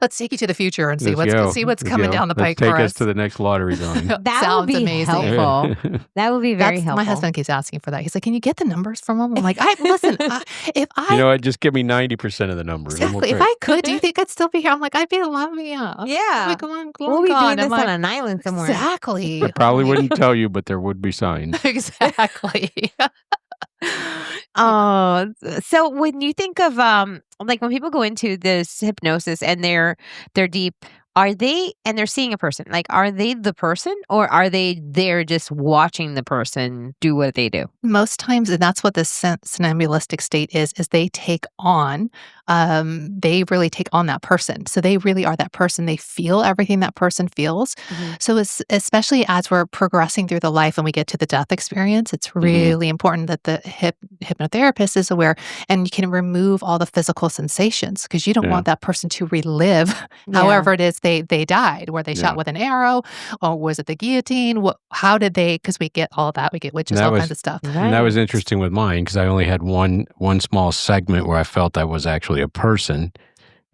Let's take you to the future and see Let's what's go. Let's coming go. down the Let's pike take for us us. to the next lottery drawing. That would Sounds be amazing. helpful. That would be very That's helpful. my husband keeps asking for that. He's like, "Can you get the numbers from him?" I'm like, listen. If I You know what? Just give me 90% of the numbers. I'm exactly, if okay. I could, do you think I'd still be here? I'm like, I'd be loving you. Yeah. Like, come on, We'll be doing on. this I'm on like, an island somewhere. exactly. I probably wouldn't tell you, but there would be signs. Exactly. Oh, so when you think of like when people go into this hypnosis and they're deep, are they and they're seeing a person, like are they the person, or are they there just watching the person do what they do? Most times, and that's what the somnambulistic state is they take on, they really take on that person. So they really are that person. They feel everything that person feels. So it's, especially as we're progressing through the life and we get to the death experience, it's really important that the hypnotherapist is aware, and you can remove all the physical sensations, because you don't Yeah. want that person to relive Yeah. however it is they died. Were they Yeah. shot with an arrow, or was it the guillotine? How did they? Because we get all that. We get witches, That all was- kinds of stuff. And that was interesting with mine, because I only had one small segment where I felt I was actually a person,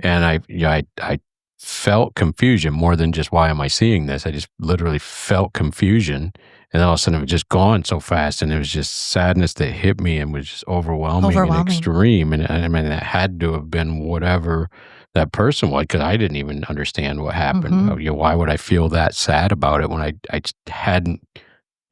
and I felt confusion more than just, why am I seeing this? I just literally felt confusion, and all of a sudden it was just gone so fast, and it was just sadness that hit me and was just overwhelming and extreme. And I mean, that had to have been whatever that person was, because I didn't even understand what happened. You know, why would I feel that sad about it when I just hadn't.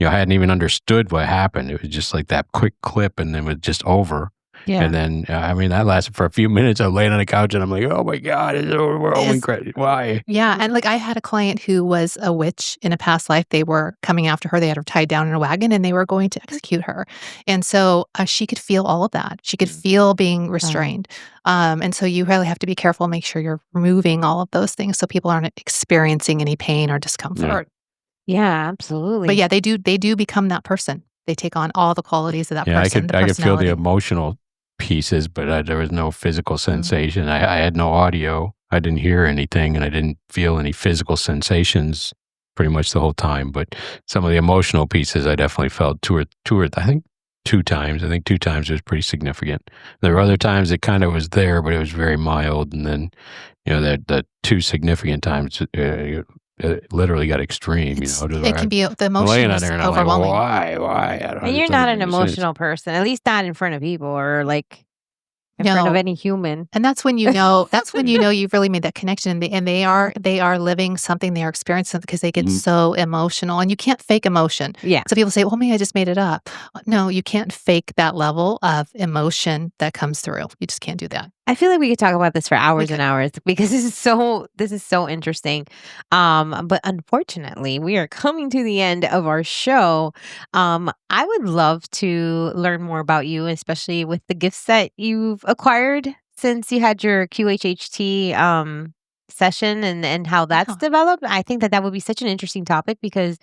I hadn't even understood what happened. It was just like that quick clip, and then it was just over. Yeah. And then, I mean, that lasted for a few minutes. I'm laying on the couch, and I'm like, oh my God, it's overwhelming. Why? Yeah. And like, I had a client who was a witch in a past life. They were coming after her. They had her tied down in a wagon, and they were going to execute her. And so she could feel all of that. She could feel being restrained. And so you really have to be careful and make sure you're removing all of those things so people aren't experiencing any pain or discomfort. Yeah, absolutely. But yeah, they do become that person. They take on all the qualities of that Yeah, person. I could feel the personality. emotional pieces, but there was no physical sensation. I had no audio. I didn't hear anything, and I didn't feel any physical sensations pretty much the whole time. But some of the emotional pieces, I definitely felt I think two times. I think 2 times was pretty significant. There were other times it kind of was there, but it was very mild. And then, the 2 significant times, it literally got extreme. It can be the I'm emotion laying on is there, and I'm like, overwhelming. why? I don't And you're understand not an any sense. emotional person, at least not in front of people, or like in front of No. any human. And that's when you know you've really made that connection, and they are living something, they are experiencing something, because they get so emotional, and you can't fake emotion. Yeah. So people say, well, maybe I just made it up. No, you can't fake that level of emotion that comes through. You just can't do that. I feel like we could talk about this for hours We and hours, because this is so interesting. But unfortunately, we are coming to the end of our show. I would love to learn more about you, especially with the gifts that you've acquired since you had your QHHT session, and how that's Yeah. developed. I think that would be such an interesting topic, because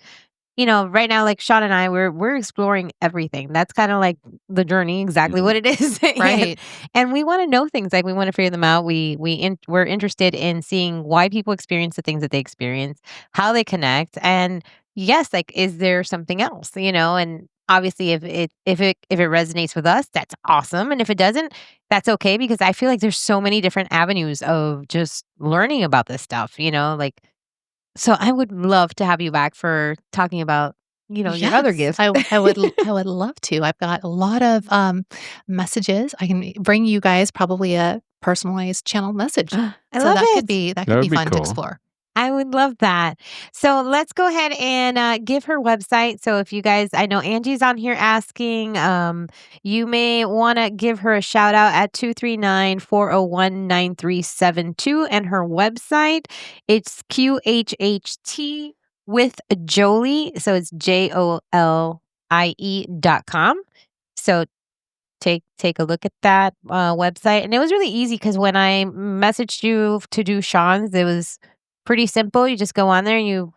right now, like Sean and I, we're exploring everything. That's kind of like the journey, exactly what it is. Right. And we want to know things, like we want to figure them out. We're interested in seeing why people experience the things that they experience, how they connect, and yes, like, is there something else? And obviously, if it resonates with us, that's awesome. And if it doesn't, that's okay, because I feel like there's so many different avenues of just learning about this stuff. Like. So I would love to have you back for talking about, your other Yes, gifts. I would love to. I've got a lot of messages. I can bring you guys probably a personalized channel message. I So love that it. could be That would be fun to cool. explore. I would love that. So let's go ahead and give her website. So if you guys, I know Angie's on here asking, you may want to give her a shout out at 239-401-9372 and her website. It's QHHT with Jolie. So it's JOLIE.com. So take a look at that website. And it was really easy because when I messaged you to do Sean's, it was pretty simple. You just go on there and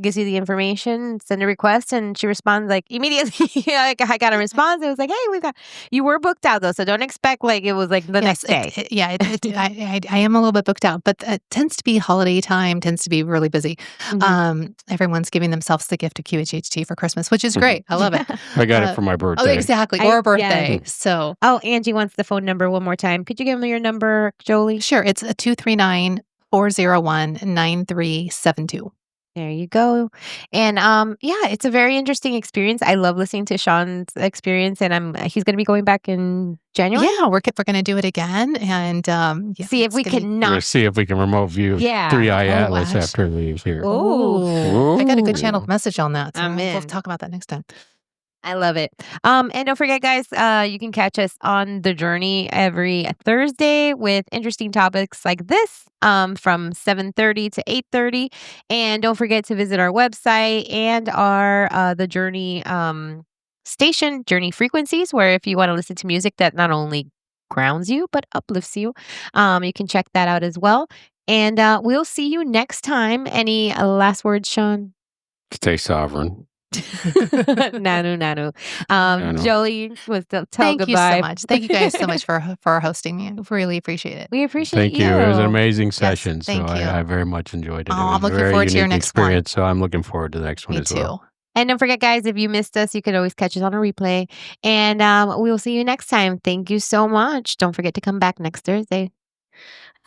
gives you the information, send a request, and she responds like immediately. Like I got a response. It was like, hey, you were booked out though, so don't expect like it was like the next day. I am a little bit booked out, but it tends to be holiday time, tends to be really busy. Everyone's giving themselves the gift of QHHT for Christmas, which is great. I love it. I got it for my birthday. Oh, exactly. Or a birthday. So, Angie wants the phone number one more time. Could you give me your number, Jolie? Sure. It's 239-401-9372. There you go. And it's a very interesting experience. I love listening to Sean's experience, and he's going to be going back in January. Yeah, we're going to do it again, and see if we can not see if we can remote view Three Eye Atlas after we leave here. Oh, I got a good channeled message on that. So I'm in. We'll talk about that next time. I love it. And don't forget, guys, you can catch us on The Journey every Thursday with interesting topics like this from 7:30 to 8:30. And don't forget to visit our website and our The Journey station, Journey Frequencies, where if you want to listen to music that not only grounds you, but uplifts you, you can check that out as well. And we'll see you next time. Any last words, Sean? Stay sovereign. Nanu. Jolie was tell Thank goodbye. you so much. Thank you guys so much for hosting me. I really appreciate it. We appreciate Thank you. It was an amazing session. thank you. I very much enjoyed it. Oh, It was I'm looking a very forward to your unique next experience. So I'm looking forward to the next one Me as too. well. And don't forget, guys, if you missed us, you can always catch us on a replay. And we will see you next time. Thank you so much. Don't forget to come back next Thursday.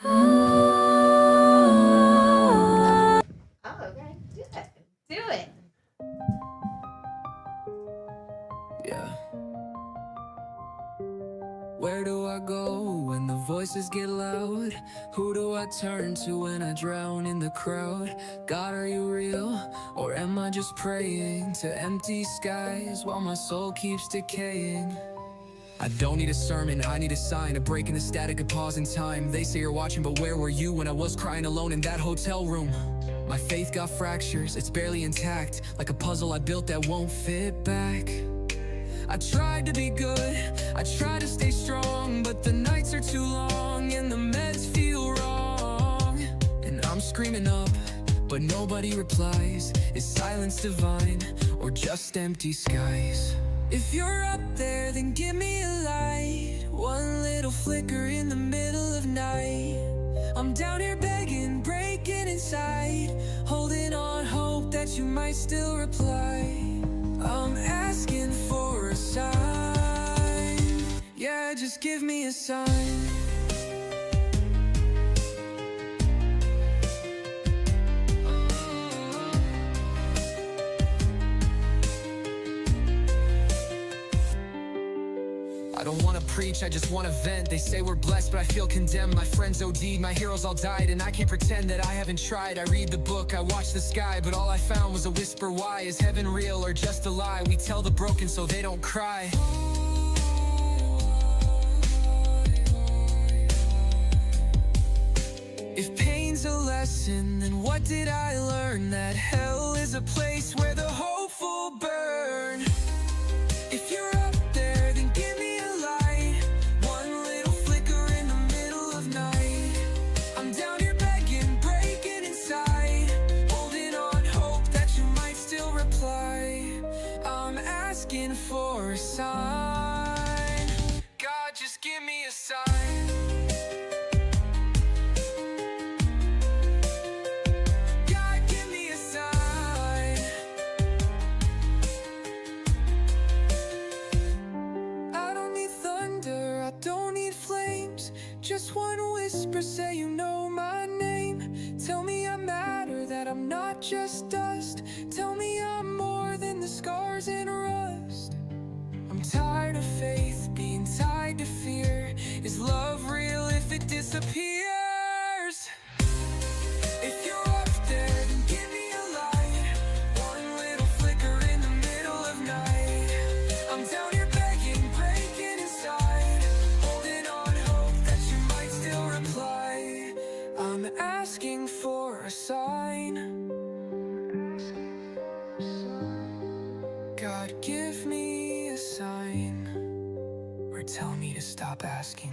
Oh, okay. Do it. Yeah. Where do I go when the voices get loud? Who do I turn to when I drown in the crowd? God, are you real? Or am I just praying to empty skies while my soul keeps decaying? I don't need a sermon, I need a sign, a break in the static, a pause in time. They say you're watching, but where were you when I was crying alone in that hotel room? My faith got fractures, it's barely intact, like a puzzle I built that won't fit back. I tried to be good, I tried to stay strong, but the nights are too long and the meds feel wrong. And I'm screaming up, but nobody replies. Is silence divine or just empty skies? If you're up there, then give me a light. One little flicker in the middle of night. I'm down here begging, breaking inside, holding on hope that you might still reply. I'm asking for a sign. Yeah, just give me a sign. I don't wanna preach, I just wanna vent. They say we're blessed, but I feel condemned. My friends OD'd, my heroes all died, and I can't pretend that I haven't tried. I read the book, I watch the sky, but all I found was a whisper. Why? Is heaven real or just a lie? We tell the broken so they don't cry. If pain's a lesson, then what did I learn? That hell is a place where the hopeful burn. If you're up there, then give me a light. One little flicker in the middle of night. I'm down here begging, breaking inside, holding on hope that you might still reply. I'm asking for a sign. God, just give me a sign. God, give me a sign. I don't need thunder, I don't need flames. Just one whisper, say you know my name. Tell me I matter, that I'm not just dust. Tell me I'm more than the scars and rust. I'm I'm tired of faith being tied to fear. Is love real if it disappears? If you're up there, then give me a light. One little flicker in the middle of night. I'm down here begging, breaking inside, holding on hope that you might still reply. I'm asking for a sign. God, give me a sign, or tell me to stop asking.